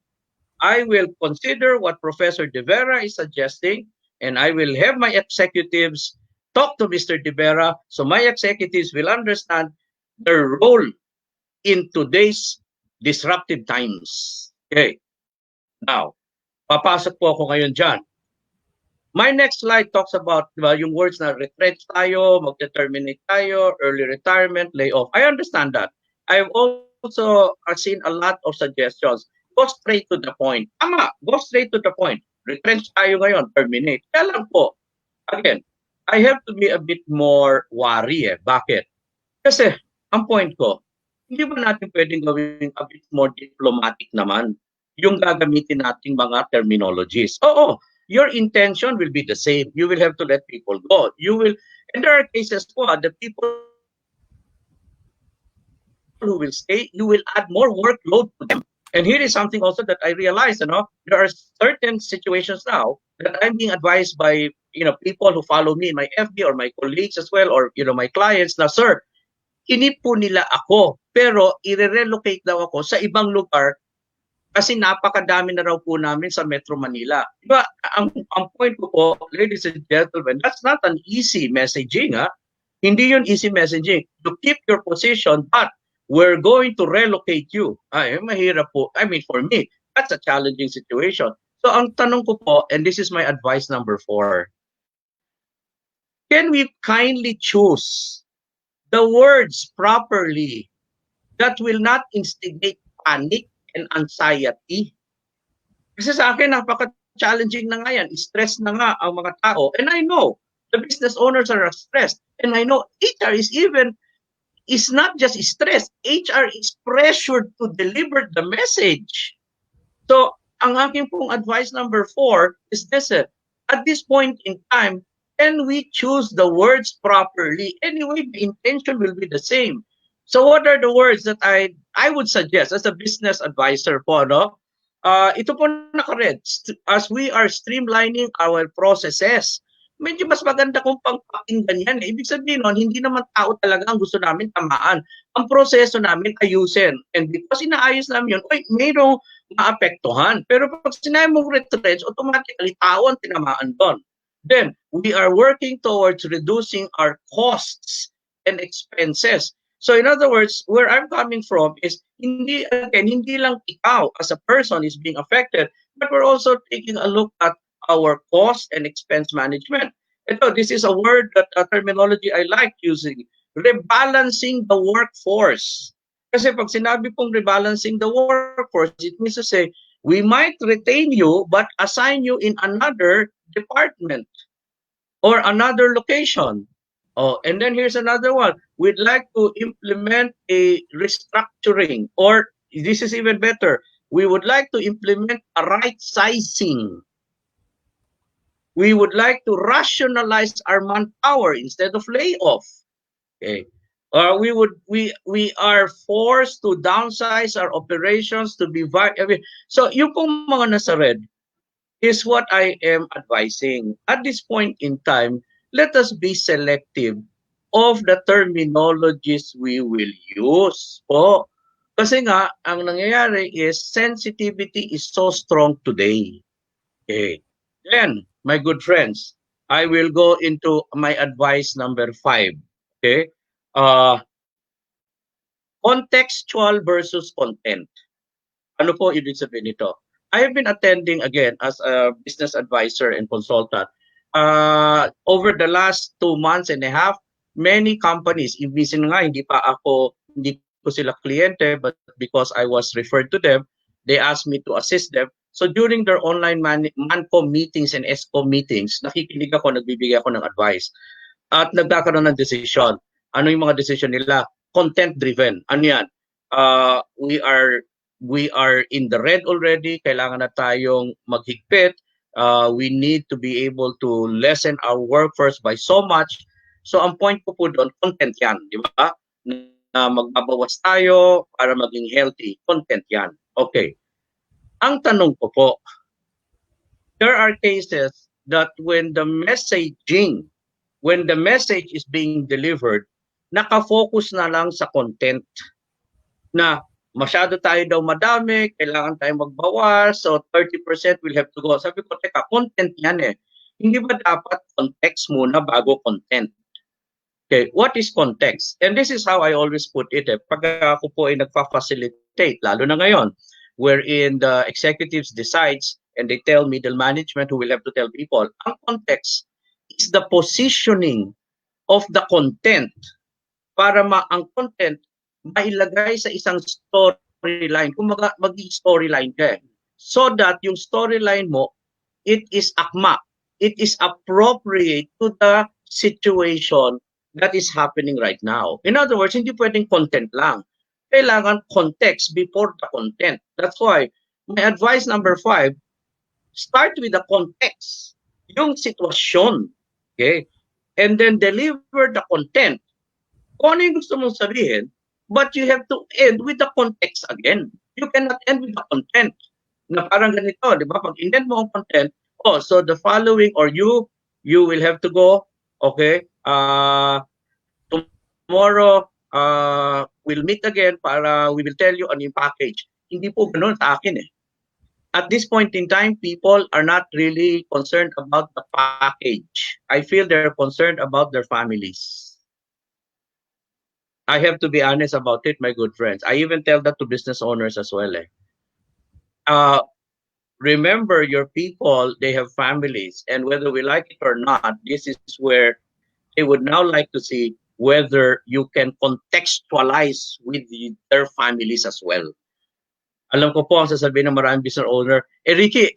I will consider what Professor Vera is suggesting, and I will have my executives talk to Mr. Vera so my executives will understand their role in today's disruptive times. Okay. Now, papasok po ako ngayon dyan. My next slide talks about yung words na retrench tayo, mag-terminate tayo, early retirement, layoff. I understand that. I've also seen a lot of suggestions. Go straight to the point. Tama, go straight to the point. Retrench tayo ngayon, terminate. Kaya lang po, again, I have to be a bit more wary. Bakit? Kasi, ang point ko, hindi ba natin pwedeng gawin a bit more diplomatic naman yung gagamitin nating mga terminologies? Oo, your intention will be the same. You will have to let people go. And there are cases po, the people who will stay, you will add more workload to them. And here is something also that I realized, there are certain situations now that I'm being advised by, people who follow me in my FB or my colleagues as well, or, my clients na, sir, hinip po nila ako, pero i-relocate daw ako sa ibang lugar kasi napakadami na raw po namin sa Metro Manila. Diba, ang point ko po, ladies and gentlemen, that's not an easy messaging. Hindi yun easy messaging. You keep your position, but we're going to relocate you. Ay, mahirap po. I mean, for me, that's a challenging situation. So ang tanong ko po, and this is my advice number 4, can we kindly choose the words properly that will not instigate panic and anxiety? Kasi sa akin, napaka-challenging na nga yan. Stress na nga ang mga tao. And I know the business owners are stressed. And I know HR is not just stressed. HR is pressured to deliver the message. So, Ang aking pong advice number 4 is this, at this point in time, can we choose the words properly? Anyway, the intention will be the same. So what are the words that I would suggest as a business advisor po, no? Ito po naka-red. As we are streamlining our processes, medyo mas maganda kung pangpakinggan yan. Ibig sabihin nun, hindi naman tao talaga ang gusto namin tamaan. Ang proseso namin ayusin. And because inaayos namin yun, mayroong maapektuhan. Pero pag sinabi mong retrench, automatically tao ang tinamaan doon. Then, we are working towards reducing our costs and expenses. So in other words, where I'm coming from is hindi lang ikaw as a person is being affected, but we're also taking a look at our cost and expense management. Ito, this is a word that terminology I like using, rebalancing the workforce. Kasi pag sinabi pong rebalancing the workforce, it means to say, we might retain you but assign you in another department or another location. Oh, and then here's another one. We'd like to implement a restructuring, or this is even better. We would like to implement a right sizing. We would like to rationalize our manpower instead of layoff. Okay. Or we are forced to downsize our operations to be so yung pong mga nasa red is what I am advising. At this point in time, let us be selective of the terminologies we will use po. Kasi nga, ang nangyayari is sensitivity is so strong today. Okay. Then, my good friends, I will go into my advice number 5. Okay? Contextual versus content. Ano po ibig sabihin nito? I have been attending again as a business advisor and consultant. Over the last 2 months and a half, many companies, ibig nga hindi ko sila kliyente, but because I was referred to them, they asked me to assist them. So during their online MANCOM meetings and ESCOM meetings, nakikinig ako, nagbibigay ako ng advice. At nagkakaroon ng decision. Ano yung mga decision nila? Content-driven. Ano yan? We are in the red already. Kailangan na tayong maghigpit. We need to be able to lessen our workforce by so much. So ang point ko po doon, content yan. Di ba? Na magbabawas tayo para maging healthy. Content yan. Okay. Ang tanong ko po, there are cases that when the message is being delivered, nakafocus na lang sa content na masyado tayo daw madami, kailangan tayo magbawas, so 30% will have to go. Sabi ko, teka, content yan eh. Hindi ba dapat context muna bago content? Okay, what is context? And this is how I always put it. Pag ako po ay nagfa-facilitate, lalo na ngayon, wherein the executives decides and they tell middle management who will have to tell people, ang context is the positioning of the content para ang content mailagay sa isang storyline. Kung mag-storyline ka so that yung storyline mo, it is akma. It is appropriate to the situation that is happening right now. In other words, hindi pwedeng content lang. Kailangan context before the content. That's why my advice number 5, start with the context, yung sitwasyon, okay? And then deliver the content. Kung ano yung gusto mong sabihin, but you have to end with the context again. You cannot end with the content. Na parang ganito, di ba? Pag end mo ang content, so the following, or you will have to go, okay, tomorrow, we'll meet again para we will tell you ano yung package. Hindi po ganun sa akin eh. At this point in time, people are not really concerned about the package. I feel they're concerned about their families. I have to be honest about it, my good friends. I even tell that to business owners as well. Remember, your people, they have families. And whether we like it or not, this is where they would now like to see whether you can contextualize with their families as well. Alam ko po ang sasabihin ng maraming business owner, Ricky,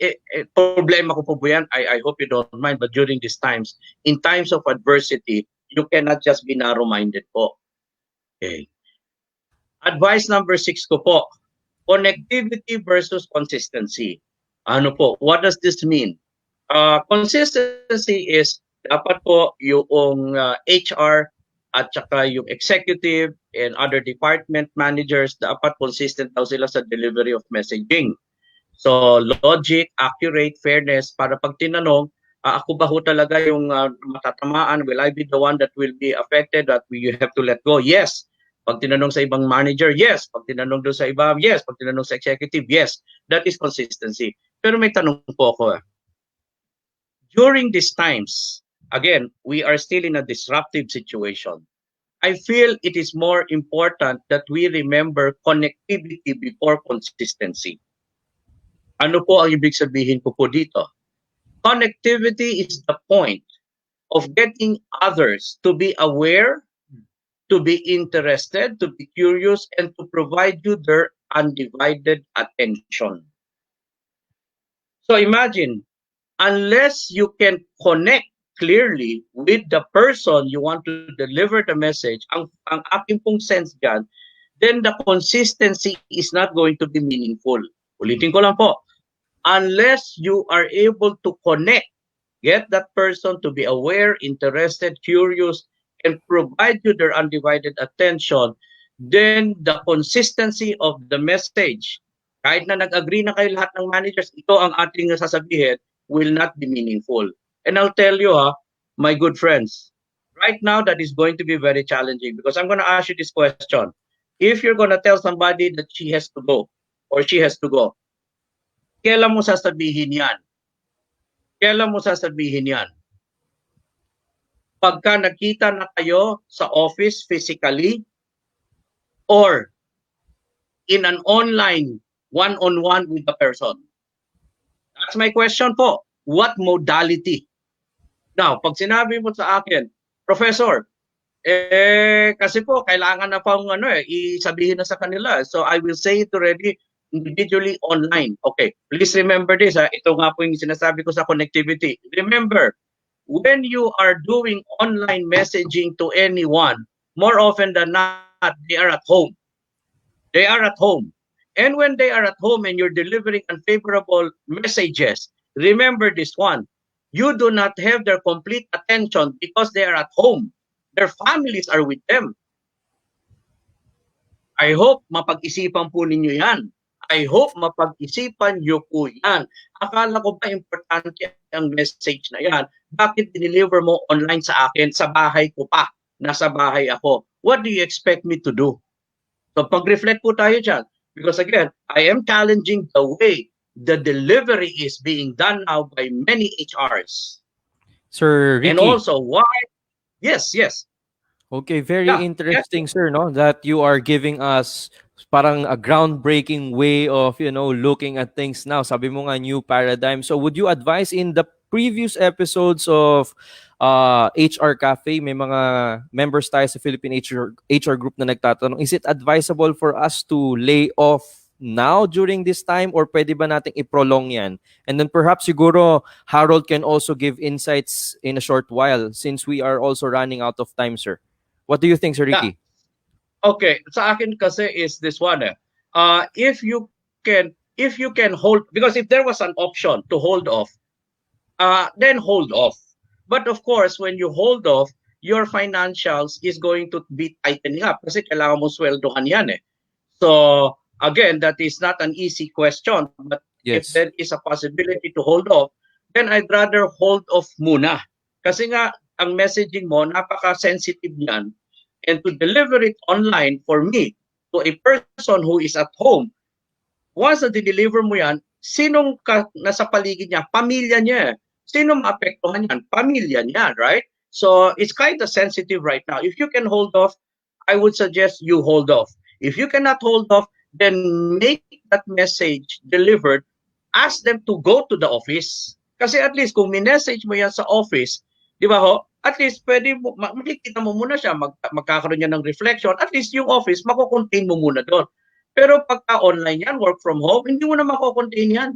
problema ko po po yan. I hope you don't mind, but during these times, in times of adversity, you cannot just be narrow-minded po. Okay. Advice number 6 ko po, connectivity versus consistency. Ano po, what does this mean? Consistency is dapat po yung HR at saka yung executive and other department managers dapat consistent daw sila sa delivery of messaging. So logic, accurate, fairness para pag tinanong, ako ba ho talaga yung matatamaan? Will I be the one that will be affected that you have to let go? Yes. Pag tinanong sa ibang manager, yes. Pag tinanong doon sa iba, yes. Pag tinanong sa executive, yes. That is consistency. Pero may tanong po ako. During these times, again, we are still in a disruptive situation. I feel it is more important that we remember connectivity before consistency. Ano po ang ibig sabihin ko po dito? Connectivity is the point of getting others to be aware, to be interested, to be curious, and to provide you their undivided attention. So imagine, unless you can connect clearly with the person you want to deliver the message, ang aking pong sense dyan, then the consistency is not going to be meaningful. Ulitin ko lang po, unless you are able to connect, get that person to be aware, interested, curious, and provide you their undivided attention, then the consistency of the message, kahit na nag-agree na kayo lahat ng managers, ito ang ating sasabihin, will not be meaningful. And I'll tell you, my good friends, right now that is going to be very challenging because I'm going to ask you this question. If you're going to tell somebody that she has to go or she has to go, kailan mo sasabihin yan? Kailan mo sasabihin yan? Pagka nakita na kayo sa office physically or in an online one-on-one with the person? That's my question po. What modality? Now, pag sinabi mo sa akin, Professor, kasi po kailangan na pang isabihin na sa kanila. So I will say it already individually online. Okay, please remember this. Ito nga po yung sinasabi ko sa connectivity. Remember, when you are doing online messaging to anyone, more often than not, they are at home. They are at home. And when they are at home and you're delivering unfavorable messages, remember this one. You do not have their complete attention because they are at home. Their families are with them. I hope mapag-isipan po ninyo yan. I hope mapag-isipan nyo po yan. Akala ko ba importante ang message na yan? Bakit dineliver mo online sa akin? Sa bahay ko pa. Nasa bahay ako. What do you expect me to do? So pag-reflect po tayo dyan. Because again, I am challenging the way the delivery is being done now by many HRs. Sir Ricky. And also, why? Yes. Okay, very interesting, sir, no? That you are giving us parang a groundbreaking way of, looking at things now. Sabi mo nga, new paradigm. So would you advise in the previous episodes of HR Cafe, may mga members tayo sa Philippine HR group na nagtatanong, is it advisable for us to lay off now during this time or pwede ba nating i-prolong yan? And then perhaps siguro Harold can also give insights in a short while since we are also running out of time, sir. What do you think, Sir Ricky? Okay, sa akin kasi is this one. If you can hold, because if there was an option to hold off, then hold off. But of course, when you hold off, your financials is going to be tightening up kasi kailangan mo sweldohan yan eh. So again, that is not an easy question. But if there is a possibility to hold off, then I'd rather hold off muna. Kasi nga, ang messaging mo, napaka-sensitive niyan. And to deliver it online for me, to a person who is at home, once na deliver mo yan, sinong nasa paligid niya? Pamilya niya. Sino maapektuhan yan? Pamilya niya, right? So it's kind of sensitive right now. If you can hold off, I would suggest you hold off. If you cannot hold off, then make that message delivered. Ask them to go to the office. Kasi at least kung minessage mo yan sa office, di ba ho? At least pwede mo, makikita mo muna siya, magkakaroon niya ng reflection. At least yung office, mako-contain mo muna doon. Pero pagka online yan, work from home, hindi mo na mako-contain yan.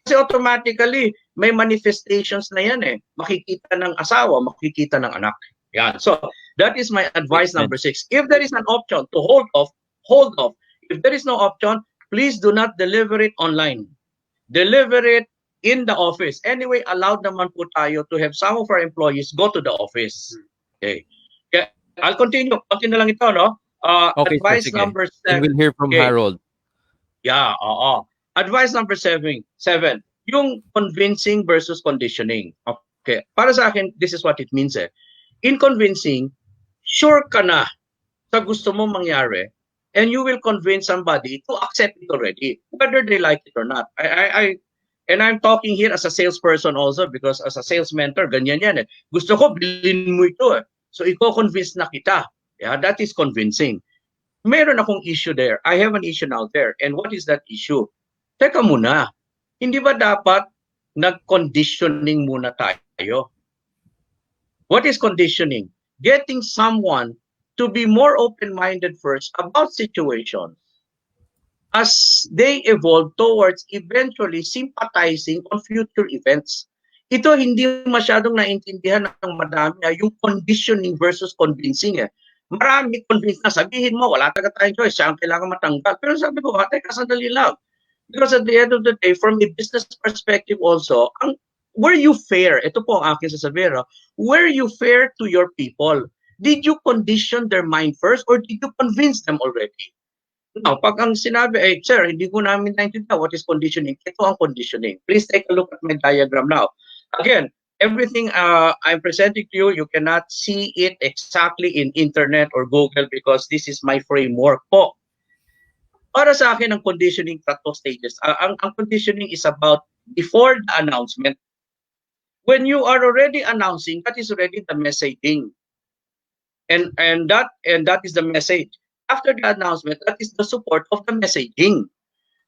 Kasi automatically, may manifestations na yan eh. Makikita ng asawa, makikita ng anak. Yan. So, that is my advice number 6. If there is an option to hold off, hold off. If there is no option, please do not deliver it online. deliver it in the office. Anyway, allowed naman po tayo to have some of our employees go to the office. Okay. Okay, I'll continue. Konti na lang ito, no? Okay, sir, Advice sige. number Then 7. we'll hear from Okay. Harold. Yeah, oo. Advice number 7, yung convincing versus conditioning. Okay. Para sa akin, this is what it means eh. In convincing, sure ka na sa gusto mo mangyari, and you will convince somebody to accept it already, whether they like it or not. And I'm talking here as a salesperson also, because as a sales mentor, ganyan yan eh. Gusto ko, bilhin mo ito eh. So, i-convince na kita. Yeah, that is convincing. Meron akong issue there. I have an issue now there. And what is that issue? Teka muna, hindi ba dapat nag-conditioning muna tayo? What is conditioning? Getting someone to be more open-minded first about situations as they evolve towards eventually sympathizing on future events. Ito hindi masyadong naintindihan ng madami yung conditioning versus convincing eh. Marami convince na, sabihin mo, wala talaga tayong choice, siya ang kailangan matanggal. Pero sabi ko, teka, sandali lang. Because at the end of the day, from a business perspective also, were you fair? Ito po ang akin sa Vera. Were you fair to your people? Did you condition their mind first or did you convince them already? Now, pag ang sinabi, sir, hindi ko namin naintindihan what is conditioning. Ito ang conditioning. Please take a look at my diagram now. Again, everything I'm presenting to you, you cannot see it exactly in internet or Google because this is my framework po. Para sa akin, ang conditioning, 3 stages. Ang conditioning is about before the announcement. When you are already announcing, that is already the messaging. And that is the message. After the announcement, that is the support of the messaging.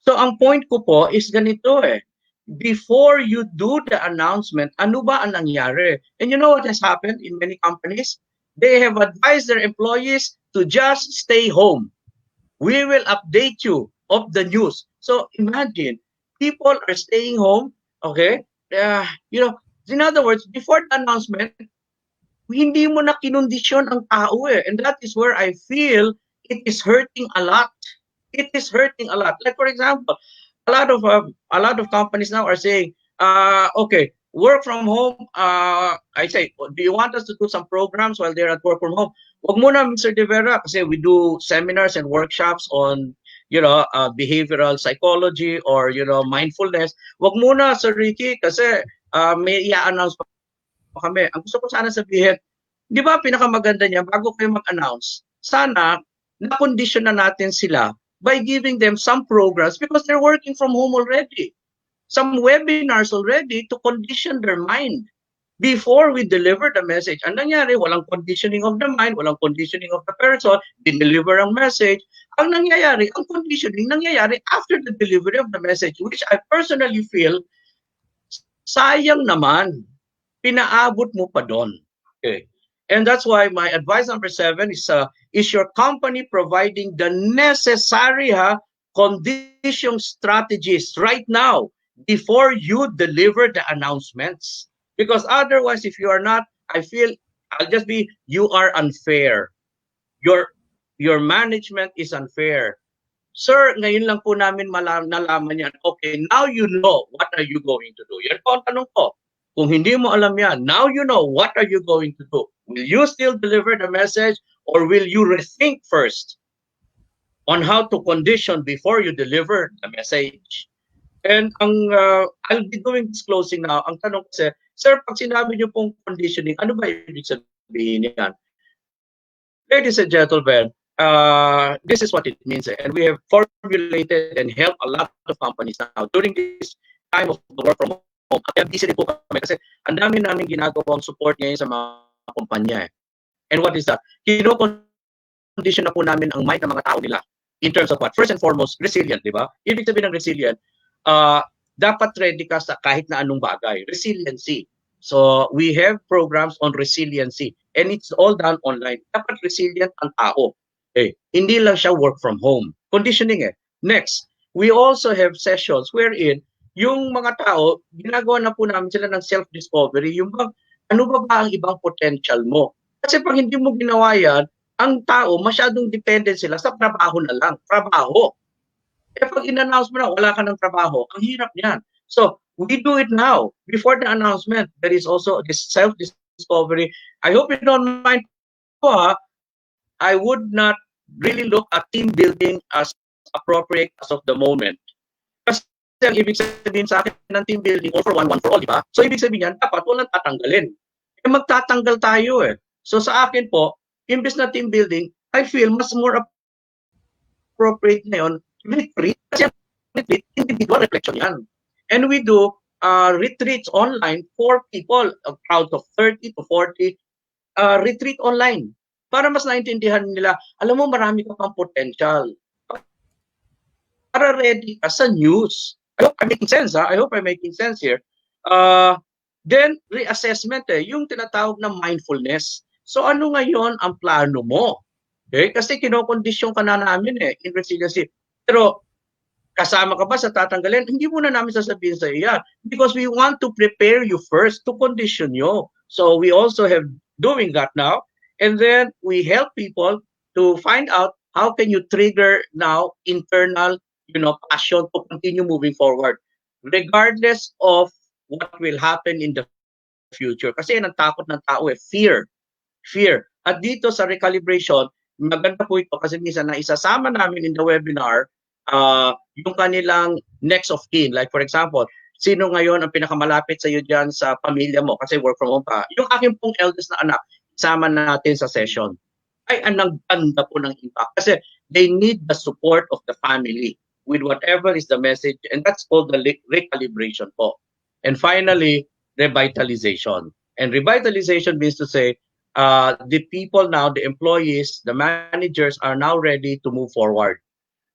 So ang point ko po is ganito eh. Before you do the announcement, ano ba ang nangyari? And you know what has happened in many companies? They have advised their employees to just stay home. We will update you of the news. So imagine, people are staying home, okay? In other words, before the announcement, hindi mo na kinondisyon ang tao eh. And that is where I feel it is hurting a lot. It is hurting a lot. Like for example, a lot of companies now are saying, okay, work from home. I say, do you want us to do some programs while they're at work from home? Wag muna, Mr. Rivera, kasi we do seminars and workshops on, behavioral psychology or, mindfulness. Wag muna, Sir Ricky, kasi may i-announce pa kami. Ang gusto ko sana sabihin, di ba pinakamaganda niya, bago kayo mag-announce, sana na-condition na natin sila by giving them some programs because they're working from home already. Some webinars already to condition their mind before we deliver the message. Ang nangyari, walang conditioning of the mind, walang conditioning of the person, deliver ang message. Ang nangyayari, ang conditioning nangyayari after the delivery of the message, which I personally feel, sayang naman, pinaabot mo pa doon. Okay. And that's why my advice number 7 is your company providing the necessary condition strategies right now before you deliver the announcements. Because otherwise, if you are not, I feel you are unfair. Your management is unfair. Sir, ngayon lang po namin nalaman yan. Okay, now you know what are you going to do. Yan po ang tanong ko. Kung hindi mo alam yan, now you know what are you going to do. Will you still deliver the message or will you rethink first on how to condition before you deliver the message? And I'll be doing this closing now. Ang tanong kasi, sir, pag sinabi niyo pong conditioning, ano ba ibig sabihin yan? Ladies and gentlemen, this is what it means. And we have formulated and helped a lot of companies now during this time of the work from home. Kaya busy rin po kami kasi ang dami namin ginagawang support ngayon sa mga kumpanya. And what is that? Kino-condition na po namin ang mind ng mga tao nila in terms of what? First and foremost, resilient, di ba? Ibig sabihin ng resilient, dapat ready ka sa kahit na anong bagay. Resiliency. So we have programs on resiliency and it's all done online. Dapat resilient ang tao. Hindi lang siya work from home. Conditioning eh. Next, we also have sessions wherein yung mga tao, ginagawa na po namin sila ng self-discovery, yung ano ba ang ibang potential mo? Kasi pag hindi mo ginawa yan, ang tao, masyadong dependent sila sa trabaho na lang. Trabaho. Pag in-announce mo na, wala ka ng trabaho, ang hirap niyan. So we do it now. Before the announcement, there is also this self-discovery. I hope you don't mind po, I would not really look at team building as appropriate as of the moment. Kasi ang ibig sabihin sa akin ng team building, all for one for all, di ba? So ibig sabihin yan, dapat walang tatanggalin. Magtatanggal tayo eh. So sa akin po, imbes na team building, I feel mas more appropriate ngayon, retreat. Kasi ang retreat, individual reflection yan. And we do retreats online for people, crowds of 30 to 40, retreat online. Para mas naintindihan nila, alam mo marami ka pang potential. Para ready ka sa news. I hope I'm making sense, ha? I hope I'm making sense here. Then, reassessment yung tinatawag na mindfulness. So, ano ngayon ang plano mo? Okay? Kasi kinokondisyon ka na namin in resiliency. Pero, kasama ka ba sa tatanggalin? Hindi muna namin sasabihin sa iyo yan. Because we want to prepare you first to condition you. So, we also have doing that now. And then, we help people to find out how can you trigger now internal passion to continue moving forward, regardless of what will happen in the future. Kasi yan ang takot ng tao fear. At dito sa recalibration, maganda po ito kasi minsan na isasama namin in the webinar yung kanilang next of kin. Like for example, sino ngayon ang pinakamalapit sa iyo dyan sa pamilya mo kasi work from home pa. Yung aking pong eldest na anak, isama natin sa session. Ay, anong ganda po ng impact. Kasi they need the support of the family with whatever is the message, and that's called the recalibration po. And finally, revitalization. And revitalization means to say, the people now, the employees, the managers are now ready to move forward.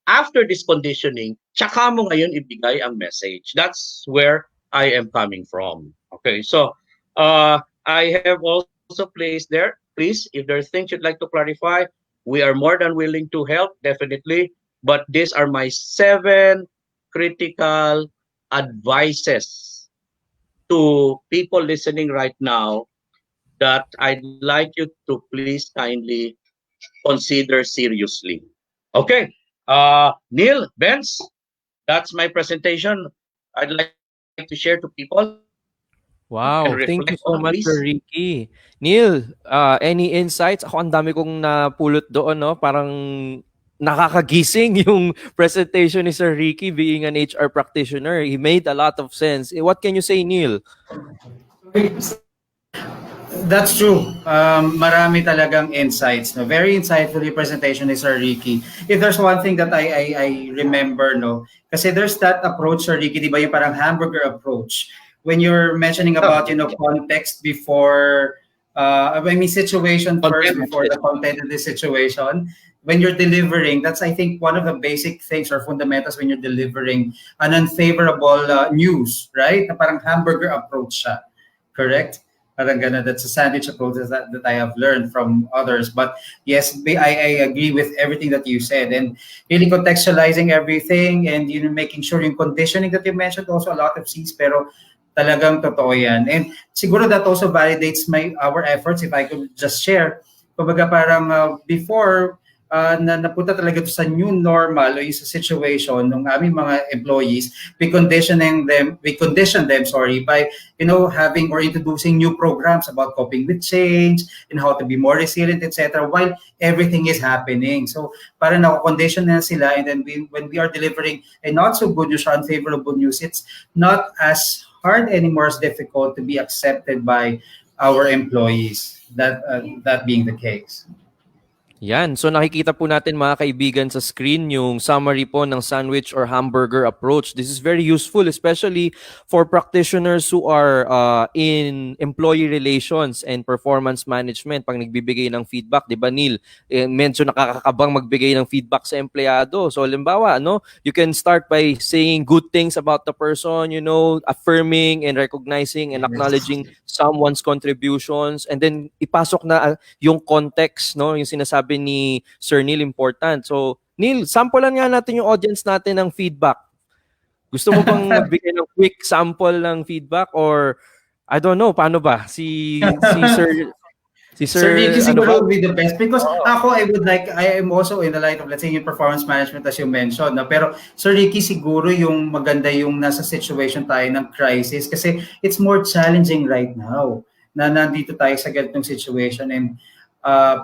After this conditioning, tsaka mo ngayon ibigay ang message. That's where I am coming from. Okay, so I have also placed there, please, if there are things you'd like to clarify, we are more than willing to help, definitely. But these are my 7 critical advices to people listening right now that I'd like you to please kindly consider seriously. Okay, Neil, Benz, that's my presentation. I'd like to share to people. Wow, thank you so much, Sir Ricky. Neil, any insights? Ako ang dami kong napulot doon, no? Parang nakakagising yung presentation ni Sir Ricky being an HR practitioner. He made a lot of sense. What can you say, Neil? That's true. Marami talagang insights. No? Very insightful yung presentation ni Sir Ricky. If there's one thing that I remember, no, kasi there's that approach, Sir Ricky, di ba yung parang hamburger approach? When you're mentioning about, context before, situation first before the content of the situation. When you're delivering, that's, I think, one of the basic things or fundamentals when you're delivering an unfavorable news, right? Na parang hamburger approach siya. Correct? Parang ganun. That's a sandwich approach that I have learned from others. But yes, I agree with everything that you said. And really contextualizing everything and making sure yung conditioning that you mentioned, also a lot of C's, pero talagang totoo yan. And siguro that also validates our efforts, if I could just share. Kumbaga parang before, na napunta talaga sa new normal o yung sa situation ng aming mga employees, we condition them by having or introducing new programs about coping with change and how to be more resilient, etc., while everything is happening. So para na-condition na sila, and then when we are delivering a not so good news or unfavorable news, it's not as hard anymore, as difficult to be accepted by our employees, that being the case. Yan. So nakikita po natin mga kaibigan sa screen yung summary po ng sandwich or hamburger approach. This is very useful especially for practitioners who are in employee relations and performance management pag nagbibigay ng feedback. Di ba, Neil? Medyo nakakakabang magbigay ng feedback sa empleyado. So halimbawa, you can start by saying good things about the person, affirming and recognizing and acknowledging someone's contributions, and then ipasok na yung context, yung sinasabi ni Sir Neil, important. So, Neil, sampulan nga natin yung audience natin ng feedback. Gusto mo bang magbigay ng quick sample ng feedback or I don't know, paano ba? Si Sir Si Sir Ricky Sir, ano ba? siguro would be the best because Oo. ako I am also in the light of let's say yung performance management as you mentioned, no? Pero Sir Ricky siguro yung maganda yung nasa situation tayo ng crisis kasi it's more challenging right now na nandito tayo sa ganitong situation and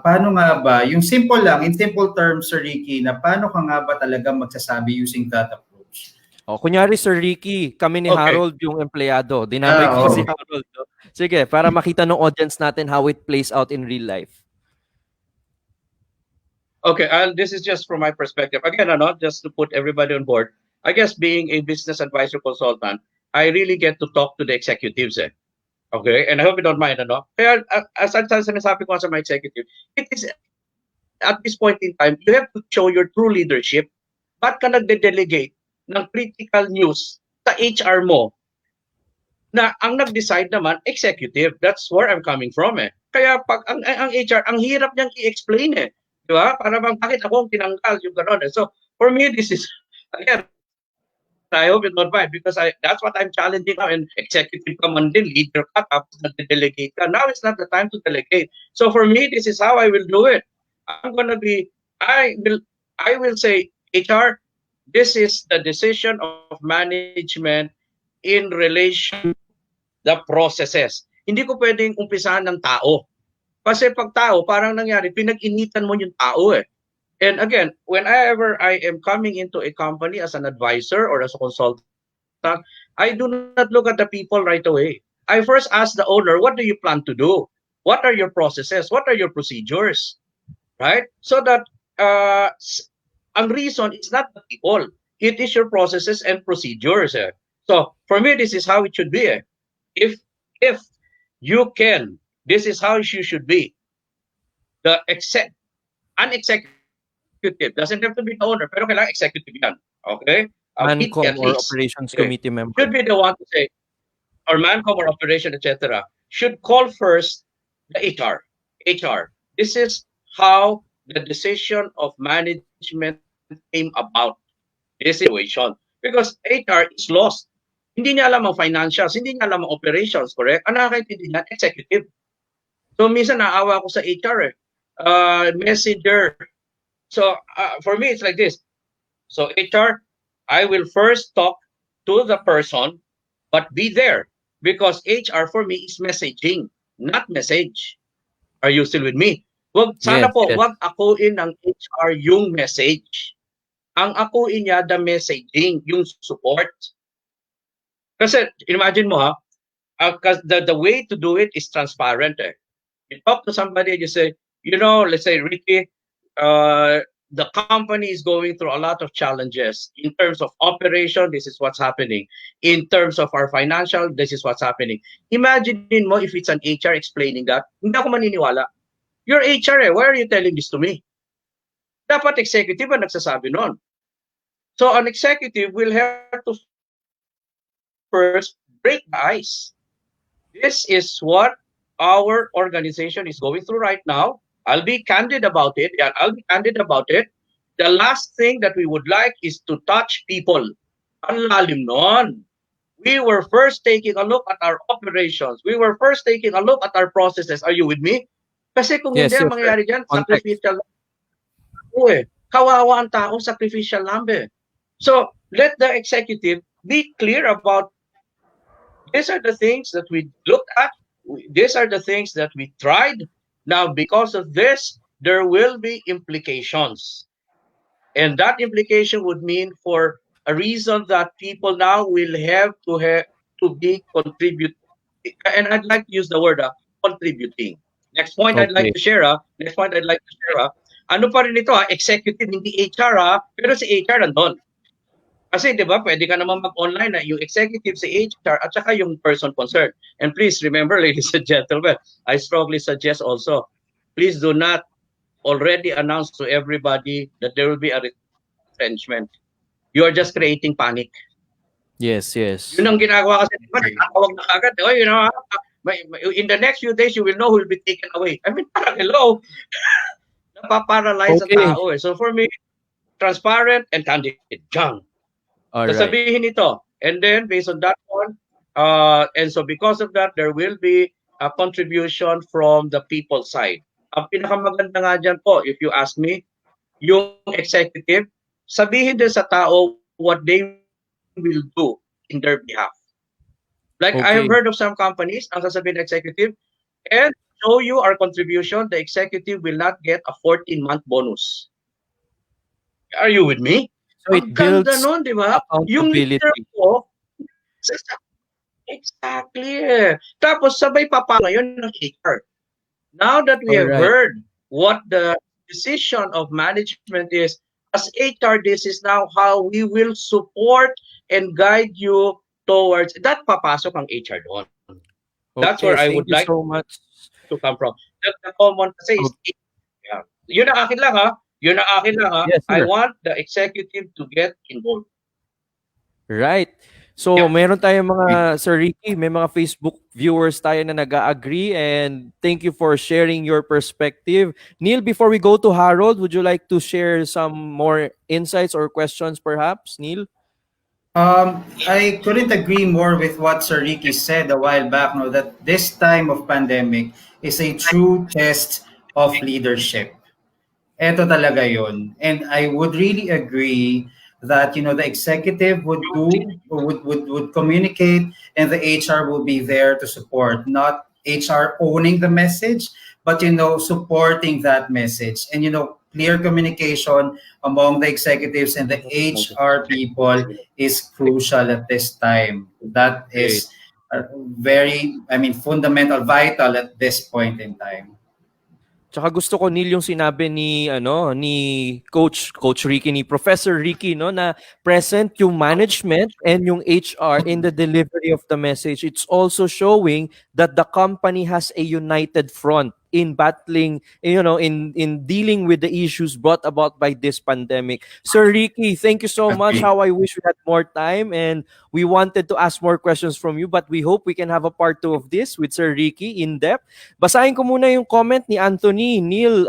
paano nga ba, yung simple lang, in simple terms Sir Ricky, na paano ka nga ba talaga magsasabi using that approach? O, kunyari Sir Ricky, kami ni Okay. Harold yung empleyado. Dinamay ko si Oo. Harold. No? Sige, para makita ng audience natin how it plays out in real life. Okay, this is just from my perspective. Again, just to put everybody on board. I guess being a business advisor consultant, I really get to talk to the executives. Okay, and I hope you don't mind, Kaya, as sinasabi ko sa mga executive, it is at this point in time, you have to show your true leadership. Ba't ka nagde-delegate ng critical news sa HR mo na ang nag-decide naman, executive. That's where I'm coming from Kaya pag ang HR, ang hirap niyang i-explain Di ba? Para bang bakit ako ang tinanggal yung gano'n So, for me, this is, again, I hope you don't mind because that's what I'm challenging now and executive ka man din, leader ka, tapos nag-delegate ka. Now is not the time to delegate. So for me, this is how I will do it. I will say, HR, this is the decision of management in relation the processes. Hindi ko pwedeng umpisahan ng tao. Kasi pag tao, parang nangyari, pinag-initan mo yung tao And again, whenever I am coming into a company as an advisor or as a consultant, I do not look at the people right away. I first ask the owner, what do you plan to do? What are your processes? What are your procedures? Right? So that ang reason is not the people. It is your processes and procedures. So for me, this is how it should be. If you can, this is how you should be. The an executive doesn't have to be the owner, pero kailangan executive yan. Okay? VP Mancom at or least. operations Okay. committee member. Should be the one to say, or Mancom or operation, etc. should call first the HR. This is how the decision of management came about this situation. Because HR is lost. Hindi niya alam ang financials, hindi niya alam ang operations, correct? Ang nakakaintindi niya, executive. So, minsan naawa ko sa HR messenger. So, for me, it's like this. So, HR, I will first talk to the person, but be there. Because HR for me is messaging, not message. Are you still with me? Sana Yes, po, yes. wag akuin ng HR yung message. Ang akuin niya, the messaging, yung support. Kasi, imagine mo the way to do it is transparent You talk to somebody and you say, let's say, Ricky, the company is going through a lot of challenges. In terms of operation, this is what's happening. In terms of our financial, this is what's happening. Imagine mo if it's an HR explaining that, hindi ako maniniwala. You're HR why are you telling this to me? Dapat executive ang nagsasabi nun. So an executive will have to first break the ice. This is what our organization is going through right now. I'll be candid about it. Yeah, I'll be candid about it. The last thing that we would like is to touch people. Ang lalim nun. We were first taking a look at our operations. We were first taking a look at our processes. Are you with me? Kasi kung Yes, hindi ang yes, sir. mangyayari dyan, Context. sacrificial Kawawa ang tao, sacrificial lambe. So, let the executive be clear about these are the things that we looked at. These are the things that we tried. Now, because of this, there will be implications. And that implication would mean for a reason that people now will have to be contributing. And I'd like to use the word contributing. Next point I'd like Okay. to share. Ano pa rin ito executive, hindi HR pero si HR nandun. Kasi 'di ba, pwede ka naman mag-online na yung executive si HR at saka yung person concerned. And please remember, ladies and gentlemen, I strongly suggest also, please do not already announce to everybody that there will be a retrenchment. You are just creating panic. Yes, yes. Yun ang ginagawa kasi, di ba, nagtatawag na agad. In the next few days, you will know who will be taken away. I mean, parang hello. Napaparalyze ang Okay. tao So for me, transparent and candid. Jang. All right. Sasabihin ito. And then, based on that one, and so because of that, there will be contribution from the people side. Ang pinakamaganda nga dyan po, if you ask me, yung executive, sabihin din sa tao what they will do in their behalf. Like I have heard of some Okay. companies, ang sasabihin ng executive, and show you our contribution, the executive will not get a 14-month bonus. Are you with me? So Ang it ganda builds nun, di ba? Yung leader accountability. ko, exactly. Tapos sabay papalo ngayon ng HR. Now that we All have right. heard what the decision of management is, as HR, this is now how we will support and guide you towards that. Papasok ang HR doon. That's where Okay, I would thank you like so much. to come from. The common kasi is, Oh, yeah. Yun ang akin lang ha. Yun ang akin lang ha. yes, I sir. want the executive to get involved. Right. So, Yeah. meron tayong mga, Sir Ricky, may mga Facebook viewers tayo na nag-agree, and thank you for sharing your perspective. Neil, before we go to Harold, would you like to share some more insights or questions perhaps, Neil? I couldn't agree more with what Sir Ricky said a while back, no, that this time of pandemic is a true test of leadership. Eto talaga yon. And I would really agree that the executive would communicate, and the HR will be there to support, not HR owning the message, but supporting that message. And clear communication among the executives and the HR people is crucial at this time. That Great. is very, I mean, fundamental, vital at this point in time. Tsaka gusto ko, Neil, yung sinabi ni Coach Ricky, ni Professor Ricky, no, na present yung management and yung HR in the delivery of the message. It's also showing that the company has a united front in battling, in dealing with the issues brought about by this pandemic. Sir Ricky, thank you so much. Agree. How I wish we had more time, and we wanted to ask more questions from you, but we hope we can have a part 2 of this with Sir Ricky in depth. Basahin ko muna yung comment ni Anthony. Neil,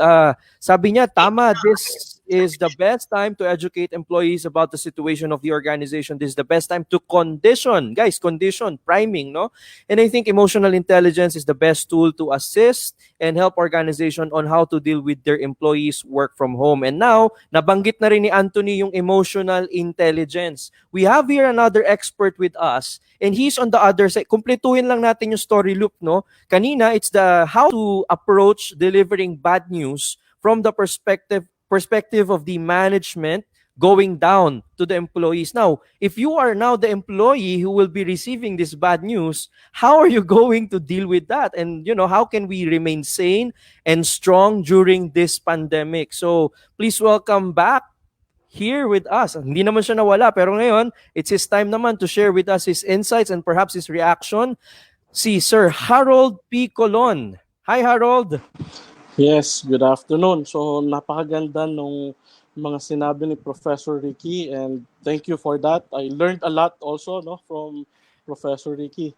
sabi niya, tama, this is the best time to educate employees about the situation of the organization. This is the best time to condition, guys, condition, priming, no? And I think emotional intelligence is the best tool to assist and help organization on how to deal with their employees work from home. And now, nabanggit na rin ni Anthony yung emotional intelligence. We have here another expert with us, and he's on the other side. Kumpletuhin lang natin yung story loop, no? Kanina, it's the how to approach delivering bad news from the perspective of the management going down to the employees. Now, if you are now the employee who will be receiving this bad news, how are you going to deal with that? And how can we remain sane and strong during this pandemic? So, please welcome back here with us. Hindi naman siya nawala, pero ngayon, it's his time naman to share with us his insights and perhaps his reaction. Si Sir Harold P. Colon. Hi, Harold. Yes, good afternoon. So napakaganda nung mga sinabi ni Professor Ricky, and thank you for that. I learned a lot also, no, from Professor Ricky.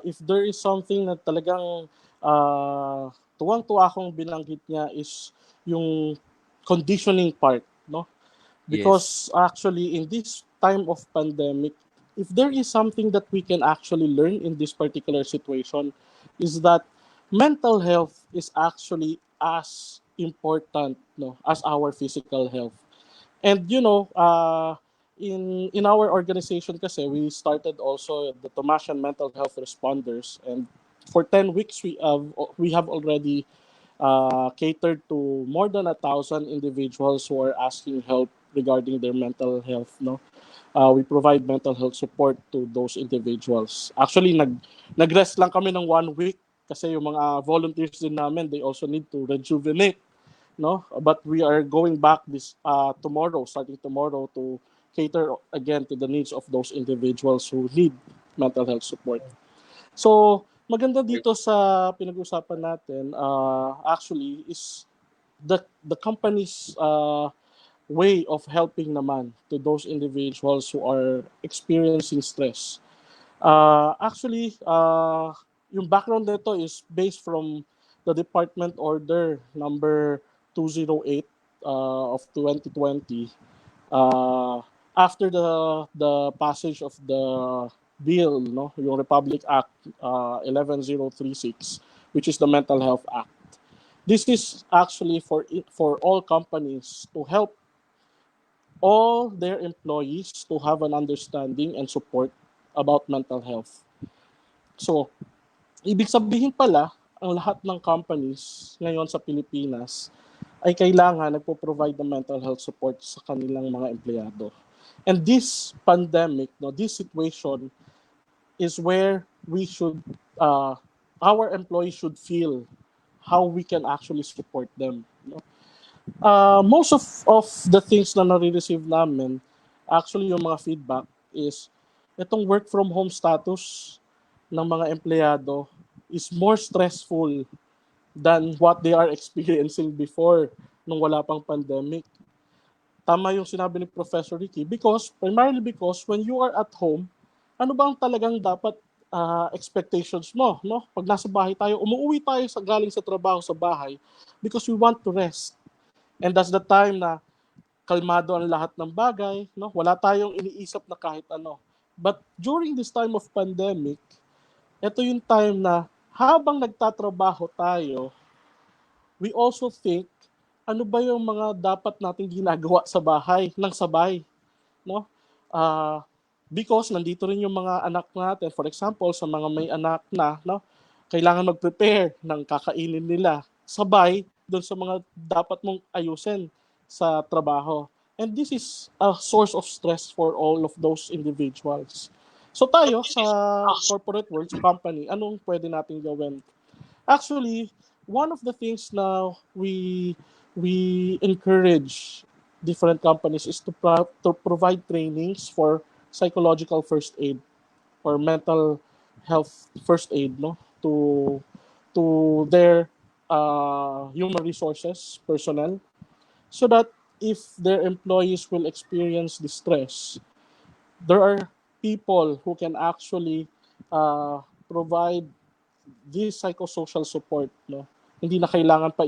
If there is something na talagang tuwang-tuwa akong binanggit niya is yung conditioning part, no? Yes. Because actually in this time of pandemic, if there is something that we can actually learn in this particular situation, is that mental health is actually as important, no, as our physical health. And in our organization kasi, we started also the Tomasian Mental Health Responders, and for 10 weeks we have already catered to more than 1,000 individuals who are asking help regarding their mental health. No, we provide mental health support to those individuals. Actually, nag-rest lang kami ng 1 week kasi yung mga volunteers din namin, they also need to rejuvenate. No, but we are going back this starting tomorrow, to cater again to the needs of those individuals who need mental health support. So, maganda dito sa pinag-usapan natin, actually, is the company's way of helping naman to those individuals who are experiencing stress. Actually, yung background nito is based from the Department Order number 208 of 2020. After the passage of the bill, no, yung Republic Act 11036, which is the Mental Health Act. This is actually for all companies to help all their employees to have an understanding and support about mental health. So, ibig sabihin pala, ang lahat ng companies ngayon sa Pilipinas ay kailangan nagpo-provide ng mental health support sa kanilang mga empleyado. And this pandemic, no, this situation is where we should, our employees should feel how we can actually support them. No? Most of the things na nare-receive namin, actually yung mga feedback is itong work from home status ng mga empleyado is more stressful than what they are experiencing before nung wala pang pandemic. Tama yung sinabi ni Professor Ricky primarily because when you are at home, ano bang talagang dapat expectations mo, no? Pag nasa bahay tayo, umuwi tayo galing sa trabaho sa bahay because we want to rest. And that's the time na kalmado ang lahat ng bagay, no? Wala tayong iniisip na kahit ano. But during this time of pandemic, ito yung time na habang nagtatrabaho tayo, we also think, ano ba yung mga dapat nating ginagawa sa bahay, ng sabay, no? Because nandito rin yung mga anak natin, for example, sa mga may anak na, no? Kailangan mag-prepare ng kakainin nila, sabay doon sa mga dapat mong ayusin sa trabaho. And this is a source of stress for all of those individuals. So tayo, sa corporate world, sa company, anong pwede natin gawin? Actually, one of the things now we encourage different companies is to provide trainings for psychological first aid or mental health first aid, no, to their human resources personnel, so that if their employees will experience distress, there are people who can actually provide this psychosocial support, no? Hindi na kailangan pa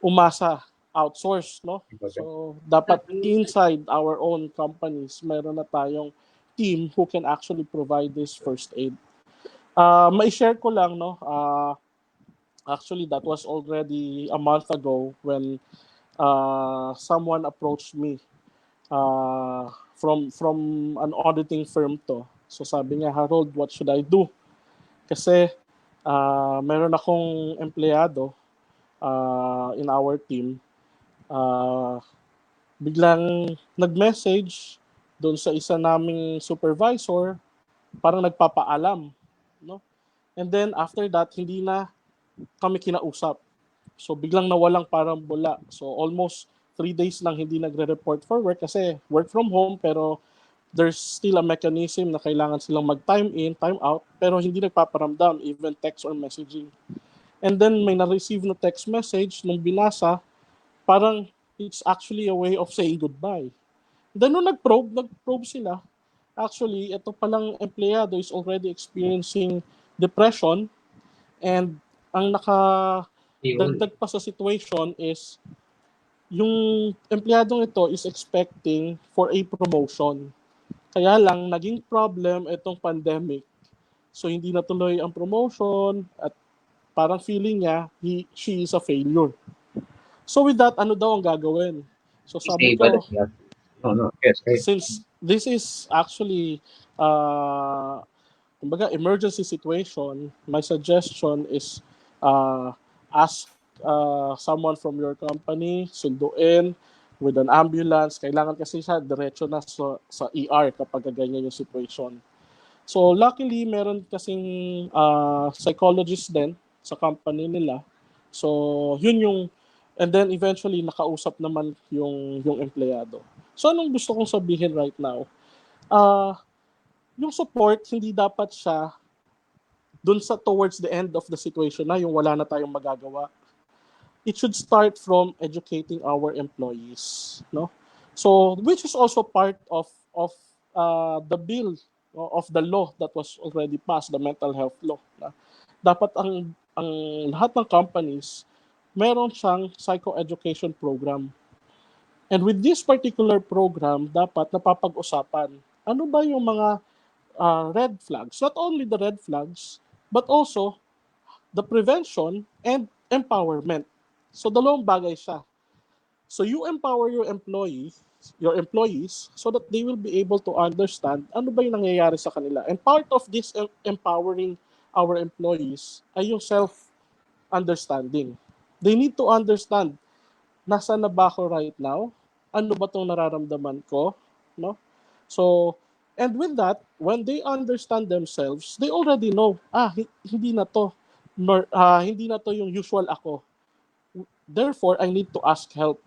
umasa outsource, no? So dapat inside our own companies meron na tayong team who can actually provide this first aid. Ma-share ko lang, no? Actually that was already a month ago when someone approached me from an auditing firm to. So sabi niya, Harold, what should I do? Kasi meron akong empleyado in our team, biglang nag-message doon sa isa naming supervisor, parang nagpapaalam, no? And then after that, hindi na kami kinausap. So biglang nawalang parang bula. So almost 3 days nang hindi nagre-report for work kasi work from home, pero there's still a mechanism na kailangan silang mag-time in, time out, pero hindi nagpaparamdam, even text or messaging. And then may na-receive na text message nung binasa, parang it's actually a way of saying goodbye. Then nung nag-probe sila, actually, ito palang empleyado is already experiencing depression, and ang nakadagdag pa sa situation is yung empleyadong ito is expecting for a promotion. Kaya lang, naging problem itong pandemic. So, hindi natuloy ang promotion at parang feeling niya, she is a failure. So, with that, ano daw ang gagawin? So, sabi ko, since this is actually kumbaga, emergency situation, my suggestion is ask someone from your company, sunduin with an ambulance. Kailangan kasi siya diretso na sa ER kapag ganyan yung situation. So luckily, meron kasing psychologist din sa company nila. So yun yung, and then eventually nakausap naman yung empleyado. So anong gusto kong sabihin right now? Yung support, hindi dapat siya dun sa towards the end of the situation na yung wala na tayong magagawa. It should start from educating our employees, no? So which is also part of the bill of the law that was already passed, the mental health law. Dapat ang lahat ng companies meron siyang psychoeducation program. And with this particular program, dapat napapag-usapan ano ba yung mga red flags. Not only the red flags, but also the prevention and empowerment. So dalawang bagay siya. So you empower your employees so that they will be able to understand ano ba yung nangyayari sa kanila. And part of this empowering our employees ay yung self-understanding. They need to understand, nasaan na ba ako right now? Ano ba itong nararamdaman ko? No? So, and with that, when they understand themselves, they already know, hindi na to, hindi na to yung usual ako. Therefore, I need to ask help.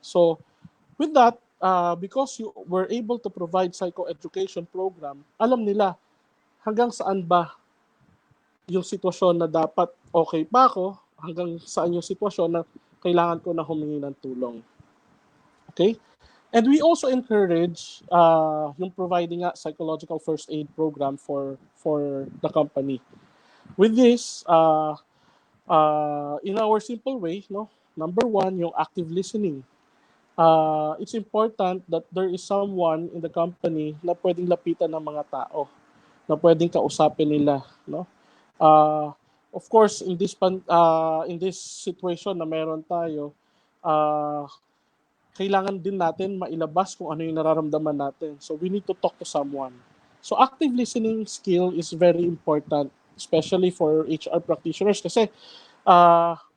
So, with that, because you were able to provide psychoeducation program, alam nila hanggang saan ba yung sitwasyon na dapat okay pa ako, hanggang saan yung sitwasyon na kailangan ko na humingi ng tulong. Okay? And we also encourage yung providing a psychological first aid program for the company. With this, in our simple way, no, number one, yung active listening. It's important that there is someone in the company na pwedeng lapitan ng mga tao, na pwedeng kausapin nila, no? Of course, in this situation na meron tayo, kailangan din natin mailabas kung ano yung nararamdaman natin. So we need to talk to someone. So active listening skill is very important, especially for HR practitioners, kasi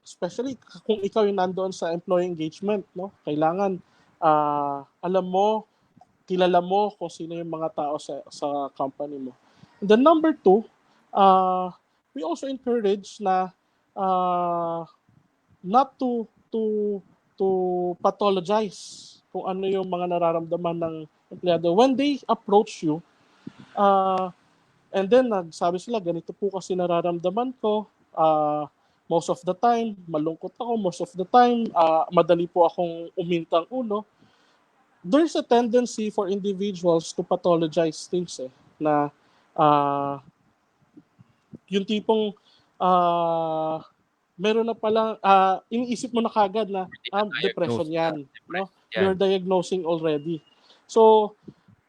especially kung ikaw yung nandoon sa employee engagement, no? Kailangan alam mo, kilala mo kung sino yung mga tao sa company mo. And then number two, we also encourage na not to pathologize kung ano yung mga nararamdaman ng empleyado. When they approach you, and then nagsabi sila, ganito po kasi nararamdaman ko, most of the time, malungkot ako, most of the time, madali po akong umintang ulo, there's a tendency for individuals to pathologize things na yung tipong meron na palang iniisip mo na kagad na depression yan, no? You're diagnosing already. So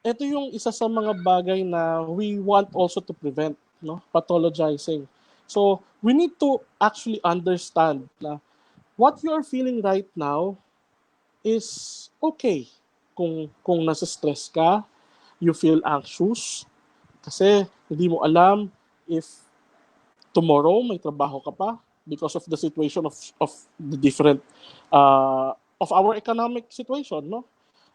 ito yung isa sa mga bagay na we want also to prevent, no? Pathologizing. So we need to actually understand na what you are feeling right now is okay. Kung nasa-stress ka, you feel anxious kasi hindi mo alam if tomorrow may trabaho ka pa because of the situation of the different of our economic situation, no?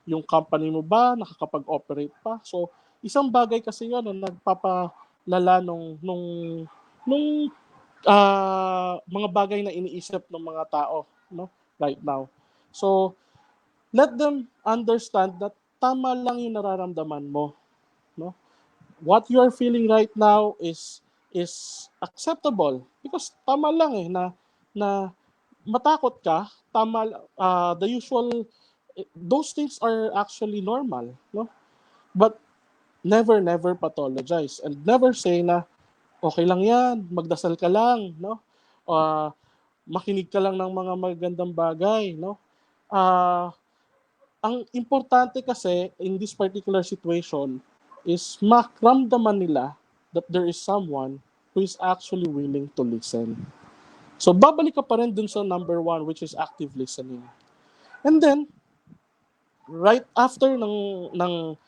Yung company mo ba nakakapag-operate pa? So isang bagay kasi 'yon na nagpapalala nung mga bagay na iniisip ng mga tao, no, right now. So let them understand that tama lang yung nararamdaman mo, no? What you are feeling right now is acceptable because tama lang na matakot ka, tama, the usual, those things are actually normal, no? But never pathologize and never say na okay lang yan, magdasal ka lang, no? Makinig ka lang ng mga magandang bagay, no? Ang importante kasi in this particular situation is makramdaman nila that there is someone who is actually willing to listen. So babalik ka pa rin dun sa number one, which is active listening. And then right after ng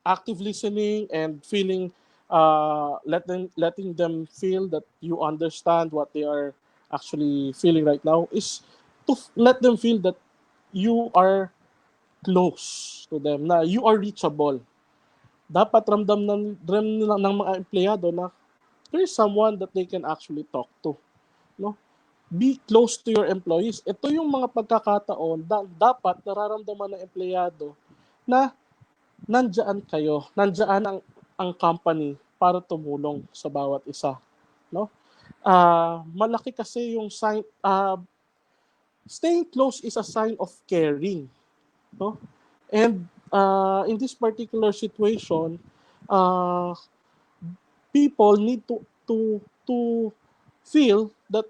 active listening and feeling, letting them feel that you understand what they are actually feeling right now, is to let them feel that you are close to them, na you are reachable. Dapat ramdam ng mga empleyado na there is someone that they can actually talk to, no? Be close to your employees. Ito yung mga pagkakataon dapat nararamdaman ng empleyado na nandiyan kayo, nandiyan ang company para tumulong sa bawat isa, no? Malaki kasi yung sign, staying close is a sign of caring, no? And in this particular situation, people need to feel that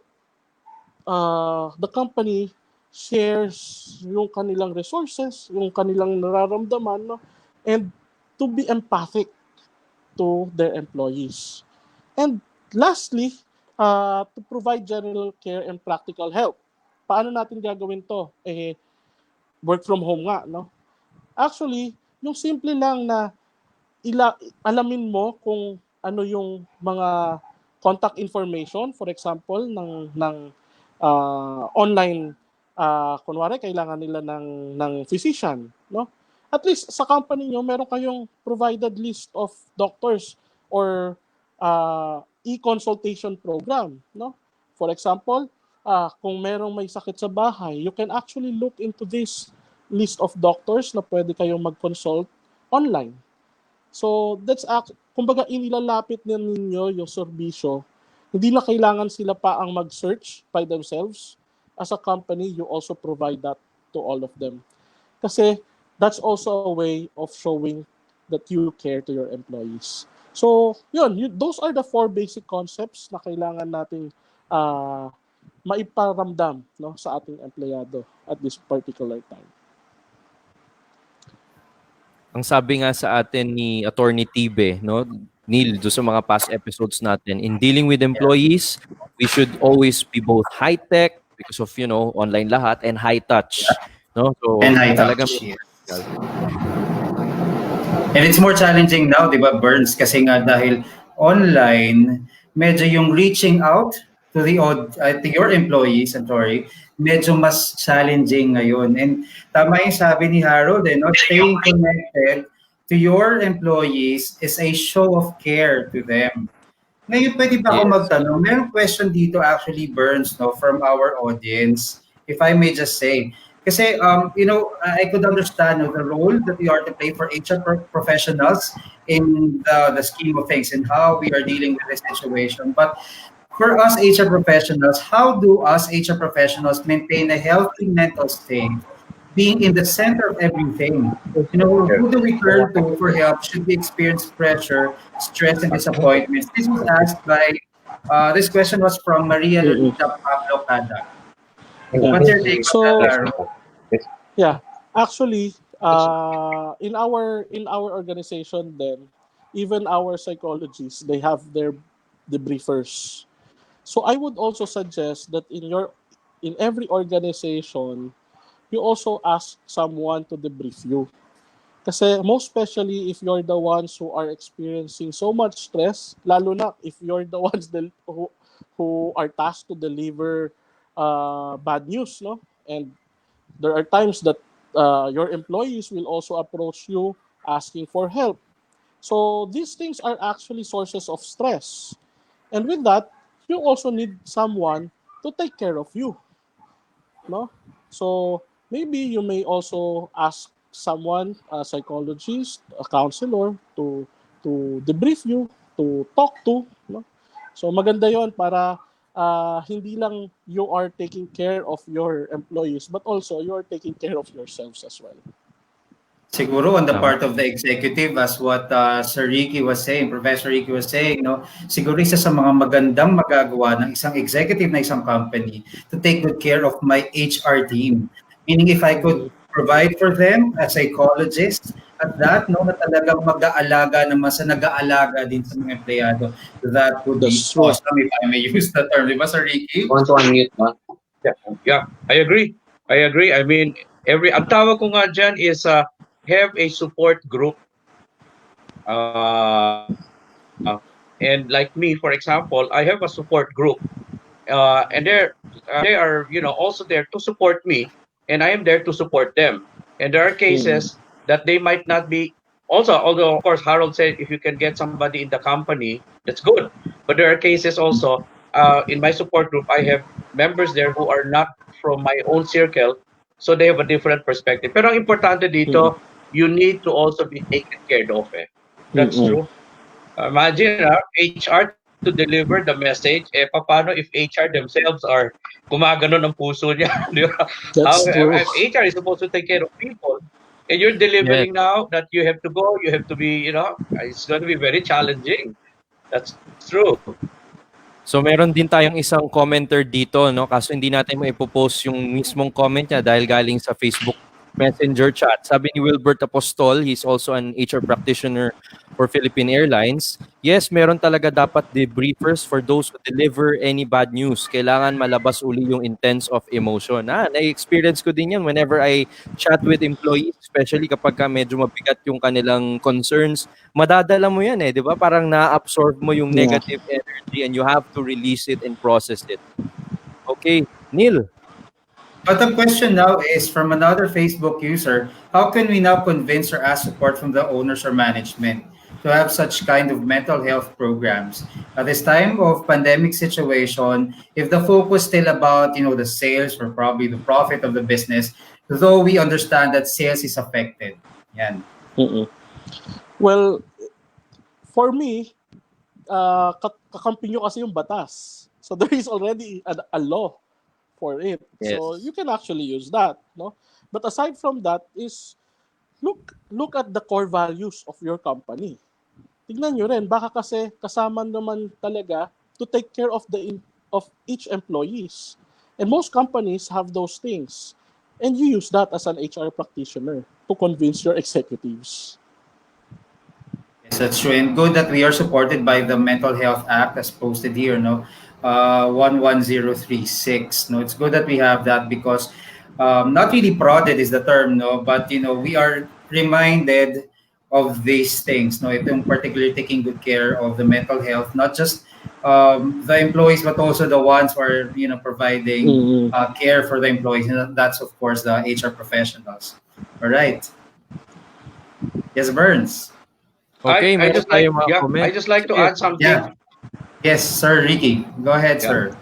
the company shares yung kanilang resources, yung kanilang nararamdaman, no? And to be empathic to their employees. And lastly, to provide general care and practical help. Paano natin gagawin to? Work from home nga, no? Actually, yung simple lang na alamin mo kung ano yung mga contact information, for example, ng online, kunwari kailangan nila ng physician, no? At least sa company nyo, meron kayong provided list of doctors or e-consultation program, no? For example, kung merong may sakit sa bahay, you can actually look into this list of doctors na pwede kayong mag-consult online. So, kumbaga inilalapit na ninyo yung serbisyo. Hindi na kailangan sila pa ang mag-search by themselves. As a company, you also provide that to all of them. Kasi that's also a way of showing that you care to your employees. So, those are the 4 basic concepts na kailangan nating maiparamdam, no, sa ating empleyado at this particular time. Ang sabi nga sa atin ni Attorney Tibe, no, Neil, do sa mga past episodes natin, in dealing with employees, we should always be both high-tech, because of, online lahat, and high-touch. No? So, And high talagang touch, yes. And it's more challenging now, di ba, Burns? Kasi nga dahil online, medyo yung reaching out to to your employees, medyo mas challenging ngayon. And tama yung sabi ni Harold, staying connected to your employees is a show of care to them. Ngayon, pwede ba ako magtanong? Mayroong question dito actually, Burns, no, from our audience, if I may just say. Kasi, I could understand the role that we are to play for HR professionals in the scheme of things and how we are dealing with this situation. But for us HR professionals, how do us HR professionals maintain a healthy mental state, being in the center of everything? Who do we turn to for help should we experience pressure, stress, and disappointments? This was asked by, this question was from Maria Lolita Pablo Cada. What's your take on that, Harold? Yeah, actually, in our organization, then even our psychologists, they have their debriefers. So I would also suggest that in every organization, you also ask someone to debrief you. Kasi most especially if you're the ones who are experiencing so much stress, lalo na if you're the ones who are tasked to deliver bad news, no? And there are times that your employees will also approach you asking for help. So these things are actually sources of stress. And with that, you also need someone to take care of you. No? So maybe you may also ask someone, a psychologist, a counselor, to debrief you, to talk to. No? So maganda yon para hindi lang you are taking care of your employees, but also you are taking care of yourselves as well. Siguro on the part of the executive, as what Sir Ricky was saying, Professor Ricky was saying, siguro isa sa mga magandang magagawa ng isang executive na isang company to take good care of my HR team. Meaning if I could provide for them a psychologist at that, na talagang mag-aalaga naman sa nag-aalaga din sa mga empleyado, that would be awesome if I may use the term. Di ba, Sir Ricky? Want to unmute ba? Yeah, I agree. I mean, ang tawag ko nga dyan is have a support group. And like me, for example, I have a support group. And they are, also there to support me, and I am there to support them. And there are cases that they might not be also, although of course Harold said if you can get somebody in the company, that's good. But there are cases also in my support group, I have members there who are not from my own circle, so they have a different perspective. Pero ang importante dito, you need to also be taken care of. That's true. Imagine HR to deliver the message, paano if HR themselves are gumagano ng puso niya, di ba? That's true. HR is supposed to take care of people, and you're delivering now that you have to go, you have to be, it's going to be very challenging. That's true. So meron din tayong isang commenter dito, no? Kaso hindi natin maipopost yung mismong comment niya dahil galing sa Facebook Messenger chat. Sabi ni Wilbert Apostol, he's also an HR practitioner for Philippine Airlines. Yes, meron talaga dapat debriefers for those who deliver any bad news. Kailangan malabas uli yung intense of emotion. Na-experience ko din yan whenever I chat with employees, especially kapag medyo mabigat yung kanilang concerns. Madadala mo yan di ba? Parang na-absorb mo yung Yeah. negative energy and you have to release it and process it. Okay, Neil. But the question now is from another Facebook user, how can we now convince or ask support from the owners or management to have such kind of mental health programs? At this time of pandemic situation, if the focus still about, the sales or probably the profit of the business, though we understand that sales is affected. Yan. Mm-mm. Well, for me, kakampi nyo kasi yung batas. So there is already a law for it. Yes. So you can actually use that, no? But aside from that is look at the core values of your company. Tignan nyo rin, baka kasi kasama naman talaga to take care of of each employees. And most companies have those things. And you use that as an HR practitioner to convince your executives. Yes, that's true. And good that we are supported by the Mental Health Act as posted here, no? 11036. No, it's good that we have that because not really prodded is the term, no, but we are reminded of these things, no, itong particularly taking good care of the mental health, not just the employees, but also the ones who are providing care for the employees. And that's of course the HR professionals. All right. Yes, Burns. Okay, I meron just like tayong mga comment. I just like to Sige. add something. Yeah. Yes, Sir Ricky. Go ahead, sir.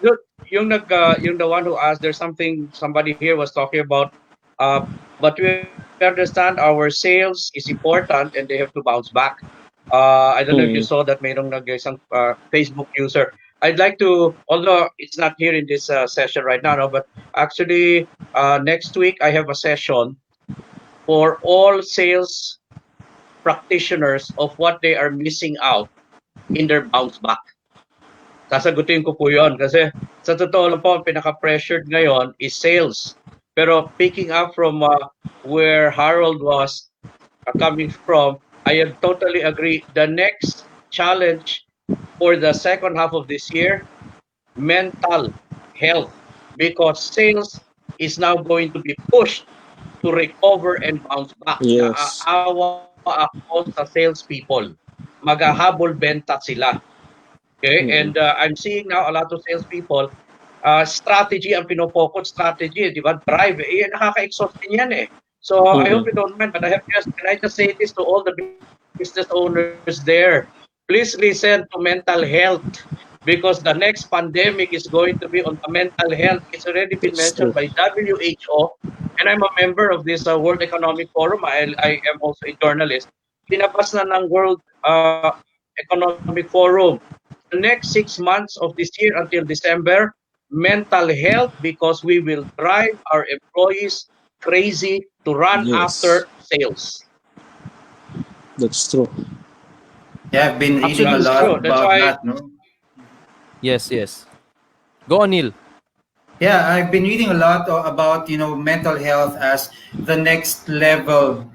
Look, yung the one who asked, there's something somebody here was talking about. But we understand our sales is important and they have to bounce back. I don't know if you saw that mayroong isang Facebook user. I'd like to, although it's not here in this session right now, no, but actually next week I have a session for all sales practitioners of what they are missing out in their bounce back. Sasagutin ko po yun kasi sa totoo lang po, ang pinaka-pressured ngayon is sales. Pero picking up from where Harold was coming from, I totally agree. The next challenge for the second half of this year, mental health, because sales is now going to be pushed to recover and bounce back. Yes. Naaawa ako sa salespeople. Maghahabol benta sila. Okay, and I'm seeing now a lot of salespeople, strategy ang pinofocus, strategy, di ba? Drive, nakaka-exhaust din yan eh. So I hope you don't mind, but can I just say this to all the business owners there? Please listen to mental health because the next pandemic is going to be on the mental health. It's already been mentioned by WHO, and I'm a member of this World Economic Forum. I am also a journalist. Pinabas na ng World Economic Forum. The next 6 months of this year until December, mental health, because we will drive our employees crazy to run after sales. That's true. Yeah, I've been reading a lot about that, no? Yes. Go on, Neil. Yeah, I've been reading a lot about mental health as the next level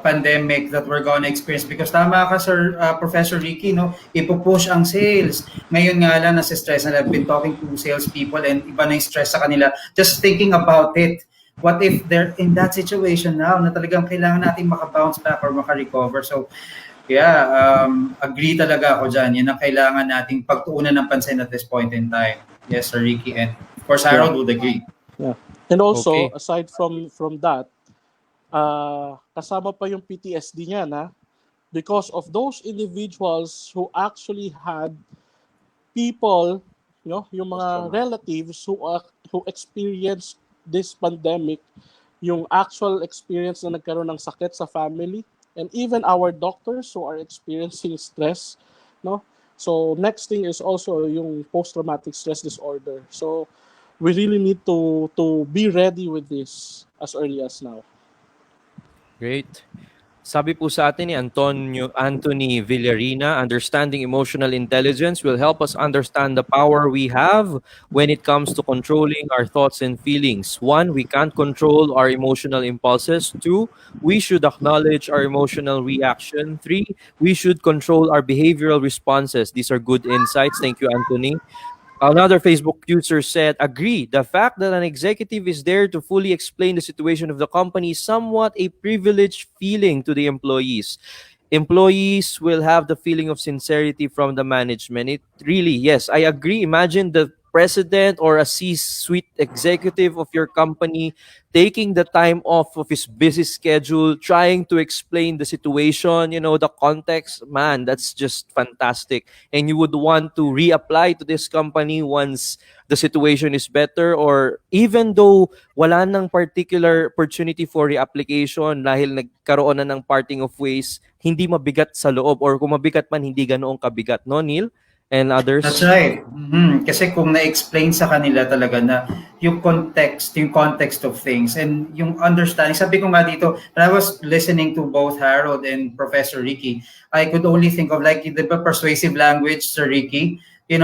pandemic that we're gonna experience because tama ka, Sir Professor Ricky, ipupush ang sales. Ngayon nga lang nasa stress na. I've been talking to sales people and iba na yung stress sa kanila just thinking about it. What if they're in that situation now na talagang kailangan natin maka-bounce back or maka-recover? So yeah, agree talaga ako dyan. Yan ang kailangan nating pagtuunan ng pansin at this point in time. Yes, Sir Ricky, and of course Harold would agree. Yeah. And also, Okay. aside from that, kasama pa yung PTSD niya because of those individuals who actually had people, yung mga relatives who experienced this pandemic, yung actual experience na nagkaroon ng sakit sa family, and even our doctors who are experiencing stress, So next thing is also yung post-traumatic stress disorder. So we really need to be ready with this as early as now. Great. Sabi po sa atin ni Anthony Villarina, understanding emotional intelligence will help us understand the power we have when it comes to controlling our thoughts and feelings. 1, we can't control our emotional impulses. 2, we should acknowledge our emotional reaction. 3, we should control our behavioral responses. These are good insights. Thank you, Anthony. Another Facebook user said, agree. The fact that an executive is there to fully explain the situation of the company is somewhat a privileged feeling to the employees. Employees will have the feeling of sincerity from the management. It really, yes, I agree. Imagine the president or a C-suite executive of your company taking the time off of his busy schedule, trying to explain the situation, the context. Man, that's just fantastic. And you would want to reapply to this company once the situation is better, or even though wala nang particular opportunity for reapplication dahil nagkaroon na ng parting of ways, hindi mabigat sa loob, or kung mabigat man, hindi ganoong kabigat, no, Neil? And That's others? right. Kasi kung na-explain sa kanila talaga na yung context of things and yung understanding. Sabi ko nga dito, when I was listening to both Harold and Professor Ricky, I could only think of like the persuasive language, Sir Ricky. Yung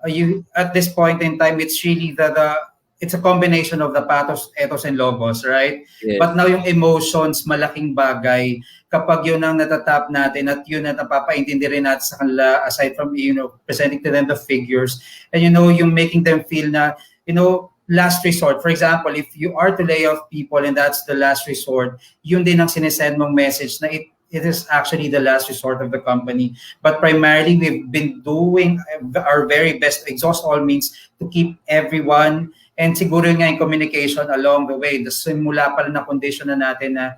you at this point in time, it's really the it's a combination of the pathos, ethos, and logos, right? Yes. But now yung emotions, malaking bagay kapag yun ang natatap natin at yun ang napapaintindi rin natin sa kanila aside from, presenting to them the figures and, yung making them feel na, last resort. For example, if you are to lay off people and that's the last resort, yun din ang sinesend mong message na it is actually the last resort of the company. But primarily, we've been doing our very best to exhaust all means to keep everyone and siguro nga yung communication along the way. The simula pala na condition na natin na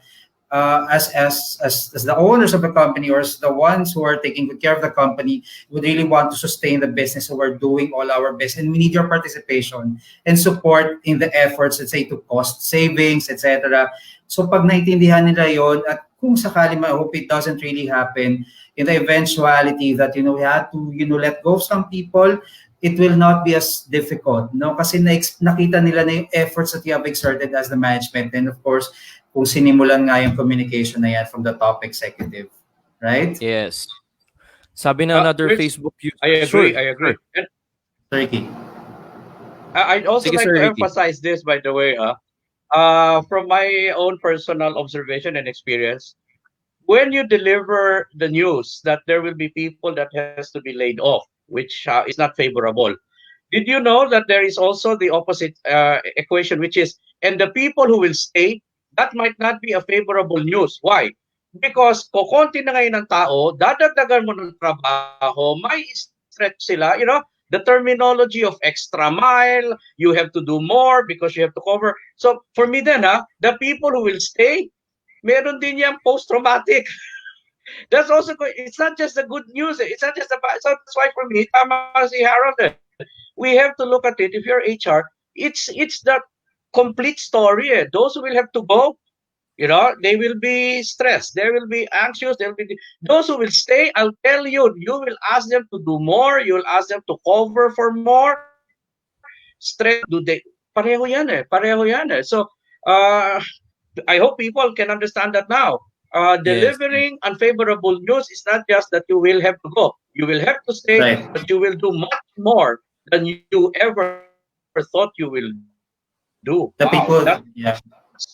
as the owners of the company or as the ones who are taking good care of the company would really want to sustain the business, so we're doing all our best and we need your participation and support in the efforts, let's say, to cost savings, etc. So pag naintindihan nila yon, at kung sakali, I hope it doesn't really happen, in the eventuality that we have to let go of some people, it will not be as difficult, no? Kasi nakita nila na yung efforts that you have exerted as the management, and of course, kung sinimulan nga yung communication na yan from the top executive, right? Yes. Sabi na another Chris, Facebook user. I agree. I agree. Sure. And Ricky. I'd also Sige, like Sir to Ricky. emphasize this, by the way, from my own personal observation and experience, when you deliver the news that there will be people that has to be laid off, which is not favorable, did you know that there is also the opposite equation, which is, and the people who will stay, that might not be a favorable news. Why? Because kukonti na ngayon ng tao, dadagdagan mo ng trabaho, may stretch sila, the terminology of extra mile, you have to do more because you have to cover. So for me then, the people who will stay, meron din yung post-traumatic. That's also good. It's not just the good news. It's not just the bad. So that's why for me, tama si Harold, we have to look at it. If you're HR, it's the complete story. Those who will have to go, they will be stressed. They will be anxious. They will be those who will stay. I'll tell you, you will ask them to do more. You will ask them to cover for more. Stress. Do they? Pareho yan eh. Pareho yan eh. So, I hope people can understand that now. Yes. Delivering unfavorable news is not just that you will have to go. You will have to stay, Right. but you will do much more than you ever thought you will do. Wow, The people, yeah.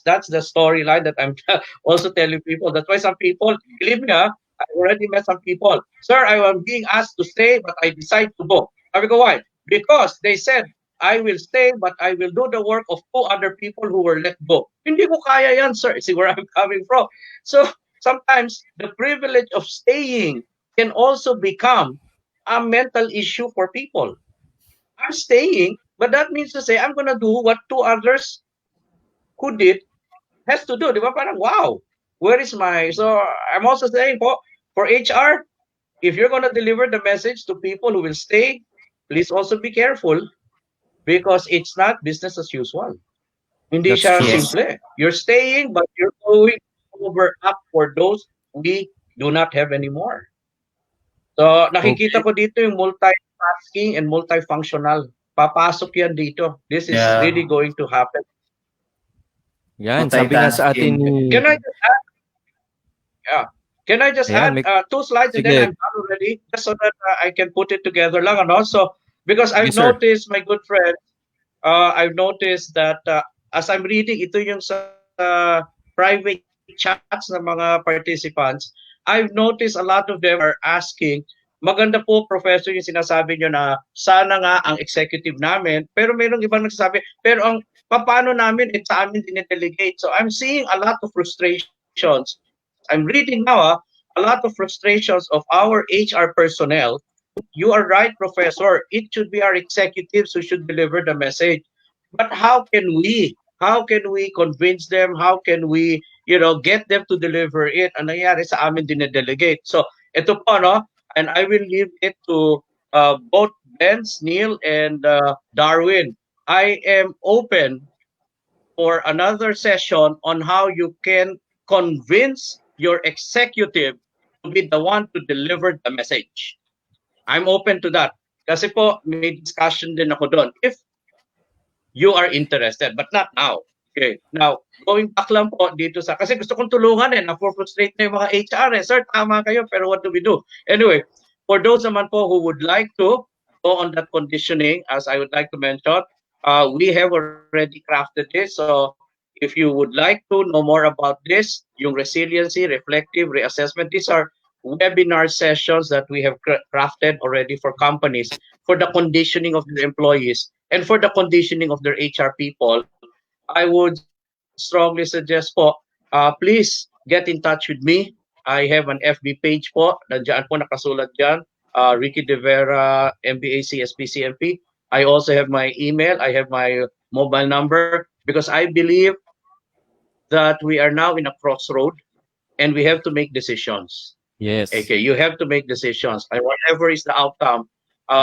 that's the storyline that I'm also telling people. That's why some people, believe me, I already met some people. Sir, I am being asked to stay, but I decide to go. I go, why? Because they said, I will stay, but I will do the work of 2 other people who were let go. Hindi ko kaya yan, sir. See where I'm coming from. So sometimes the privilege of staying can also become a mental issue for people. I'm staying, but that means to say I'm going to do what 2 others who did has to do. Di ba? Parang, wow, where is my... So I'm also saying for HR, if you're going to deliver the message to people who will stay, please also be careful because it's not business as usual. Hindi That's siya true. Yes. simple. You're staying, but you're going over up for those we do not have anymore. So nakikita Okay. ko dito yung multitasking and multifunctional. Papasok yan dito. This is Yeah. really going to happen. Yan, sabi nga sa atin Multitasking. ni... Can I just add? Can I just Ayan, add may, 2 slides and then sige, I'm done already, just so that I can put it together lang, ano? So, because sige I've sir. noticed, my good friend, I've noticed that as I'm reading ito yung sa private chats ng mga participants, I've noticed a lot of them are asking, maganda po, Professor, yung sinasabi nyo na sana nga ang executive namin, pero mayroong ibang nagsasabi, pero ang paano namin, sa amin dinedelegate. So I'm seeing a lot of frustrations. I'm reading now, a lot of frustrations of our HR personnel. You are right, Professor. It should be our executives who should deliver the message. But how can we? How can we convince them? How can we, get them to deliver it? Ang nangyari sa amin dinedelegate. So, ito po, no? And I will leave it to both Benz, Neil, and Darwin. I am open for another session on how you can convince your executive to be the one to deliver the message. I'm open to that. Kasi po, may discussion din ako doon. If you are interested, but not now. Okay. Now, going back lang po dito sa, kasi gusto kong tulungan na-frustrate na yung mga HR Sir, tama kayo, pero what do we do? Anyway, for those naman po who would like to go on that conditioning, as I would like to mention, we have already crafted this. So, if you would like to know more about this, yung resiliency, reflective, reassessment, these are webinar sessions that we have crafted already for companies for the conditioning of their employees and for the conditioning of their HR people. I would strongly suggest po, please get in touch with me. I have an FB page po. Nandiyan po nakasulat dyan. Ricky De Vera, MBA, CSP, CMP. I also have my email. I have my mobile number because I believe that we are now in a crossroad and we have to make decisions. Yes. Okay, you have to make decisions. And whatever is the outcome,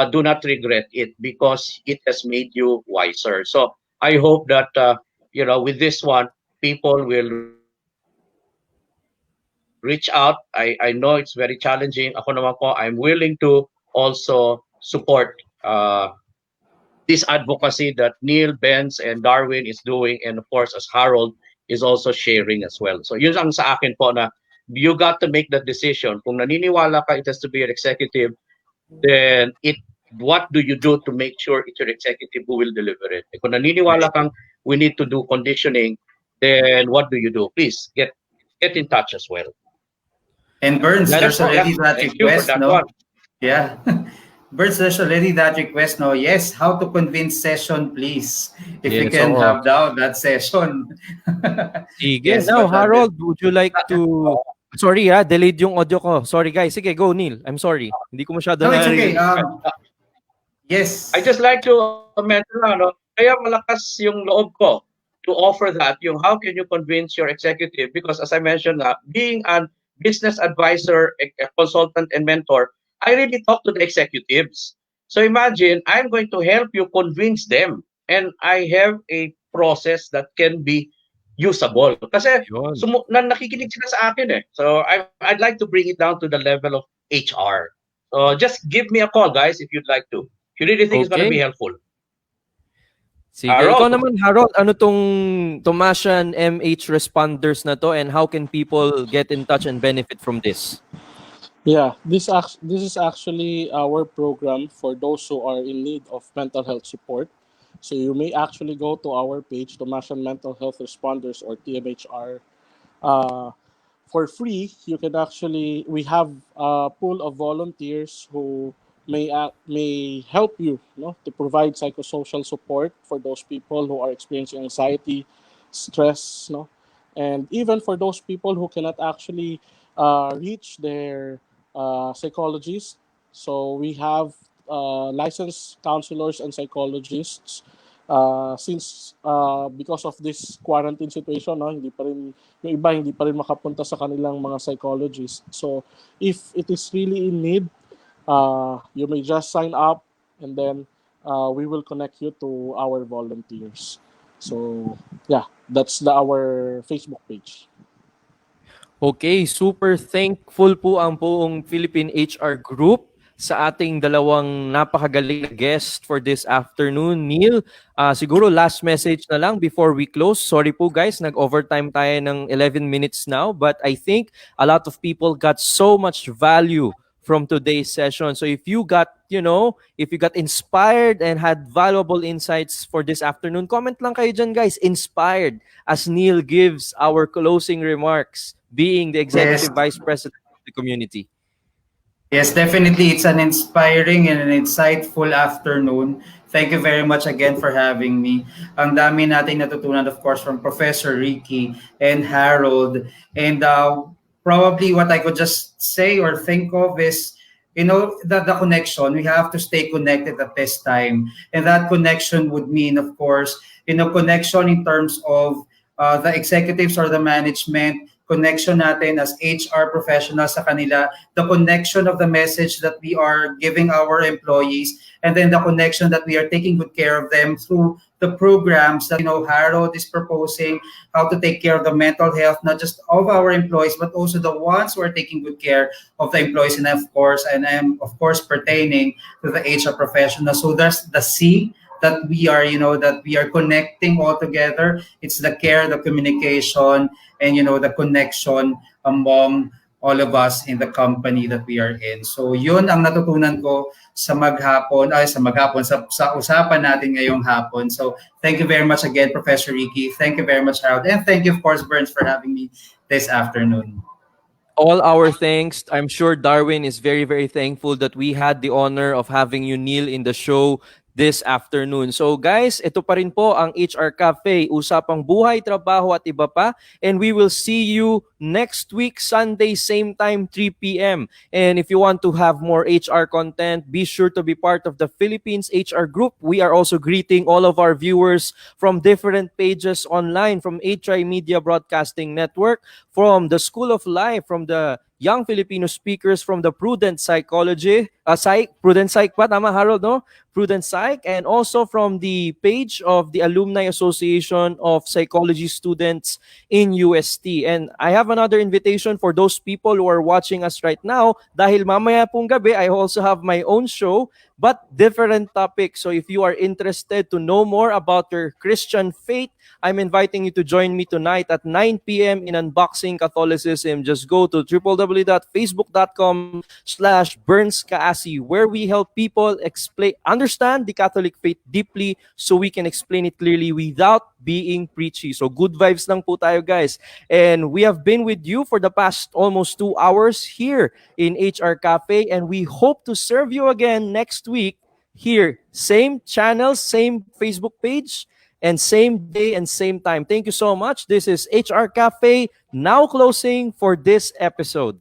do not regret it because it has made you wiser. So I hope that with this one, people will reach out. I know it's very challenging. Ako naman po, I'm willing to also support this advocacy that Neil, Benz, and Darwin is doing, and of course, as Harold is also sharing as well. So yun ang sa akin po na you got to make that decision. Kung naniniwala ka it has to be an executive, then what do you do to make sure it's your executive who will deliver it? Kung naniniwala kang we need to do conditioning, then what do you do? Please get in touch as well. And Burns, That, there's That's all. already Yeah. that Thank you for request, that no? one. Yeah. Burns, there's already that request, no? Yes, how to convince session, please. If we yes, can oo. have that session. Sige. Yes, Now, but Harold, would you like to... Sorry delayed yung audio ko. Sorry guys. Sige, go Neil. I'm sorry. Hindi ko masyado no, it's okay. naririnig. I Yes. just like to mention kaya malakas yung loob ko to offer that, yung how can you convince your executive? Because as I mentioned, being a business advisor, a consultant, and mentor, I really talk to the executives. So imagine, I'm going to help you convince them. And I have a process that can be usable. Kasi Yun. nakikinig sila sa akin eh. So I'd like to bring it down to the level of HR. So just give me a call, guys, if you'd like to. If you really think it's going to be Okay. helpful. Sige. Ikaw naman, Harold, ano tong Tomasian MH responders na to and how can people get in touch and benefit from this? Yeah, this is actually our program for those who are in need of mental health support. So you may actually go to our page, Tomasian Mental Health Responders or TMHR. Uh, for free, you can actually we have a pool of volunteers who may help you, to provide psychosocial support for those people who are experiencing anxiety, stress, and even for those people who cannot actually reach their psychologists. So we have licensed counselors and psychologists. Since because of this quarantine situation, hindi pa rin yung iba hindi pa rin makapunta sa kanilang mga psychologists. So if it is really in need, you may just sign up and then we will connect you to our volunteers. So yeah, that's our Facebook page. Okay, super thankful po ang buong Philippine HR Group sa ating dalawang napakagaling na guest for this afternoon. Neil, siguro last message na lang before we close. Sorry po guys, nag-overtime tayo ng 11 minutes now, but I think a lot of people got so much value from today's session. So if you got, if you got inspired and had valuable insights for this afternoon, comment lang kayo dyan guys, inspired, as Neil gives our closing remarks, being the Yes. Executive Vice President of the community. Yes, definitely. It's an inspiring and an insightful afternoon. Thank you very much again for having me. Ang dami nating natutunan, of course, from Professor Ricky and Harold. And probably what I could just say or think of is, the connection. We have to stay connected at this time. And that connection would mean, of course, connection in terms of the executives or the management, connection natin as HR professionals sa kanila, the connection of the message that we are giving our employees, and then the connection that we are taking good care of them through the programs that Harold is proposing, how to take care of the mental health, not just of our employees, but also the ones who are taking good care of the employees, and of course pertaining to the HR professionals. So that's the C that we are connecting all together. It's the care, the communication, and the connection among all of us in the company that we are in. So yun ang natutunan ko sa usapan natin ngayong hapon. So thank you very much again, Professor Ricky. Thank you very much, Harold. And thank you, of course, Burns, for having me this afternoon. All our thanks. I'm sure Darwin is very, very thankful that we had the honor of having you, Neil, in the show this afternoon. So guys, ito pa rin po ang HR Cafe, usapang buhay, trabaho at iba pa. And we will see you next week, Sunday, same time, 3 p.m. And if you want to have more HR content, be sure to be part of the Philippines HR group. We are also greeting all of our viewers from different pages online, from HI Media Broadcasting Network, from the School of Life, from the Young Filipino Speakers, from the Prudent Psychology, Prudent Psych pa, tama Harold, no? Prudent Psych, and also from the page of the Alumni Association of Psychology Students in UST. And I have another invitation for those people who are watching us right now, dahil mamaya pong gabi, I also have my own show, but different topics. So if you are interested to know more about your Christian faith, I'm inviting you to join me tonight at 9 p.m. in Unboxing Catholicism. Just go to www.facebook.com/BurnsKaasi, where we help people understand the Catholic faith deeply so we can explain it clearly without being preachy. So good vibes lang po tayo, guys. And we have been with you for the past almost 2 hours here in HR Cafe, and we hope to serve you again next week here. Same channel, same Facebook page, and same day and same time. Thank you so much. This is HR Cafe, now closing for this episode.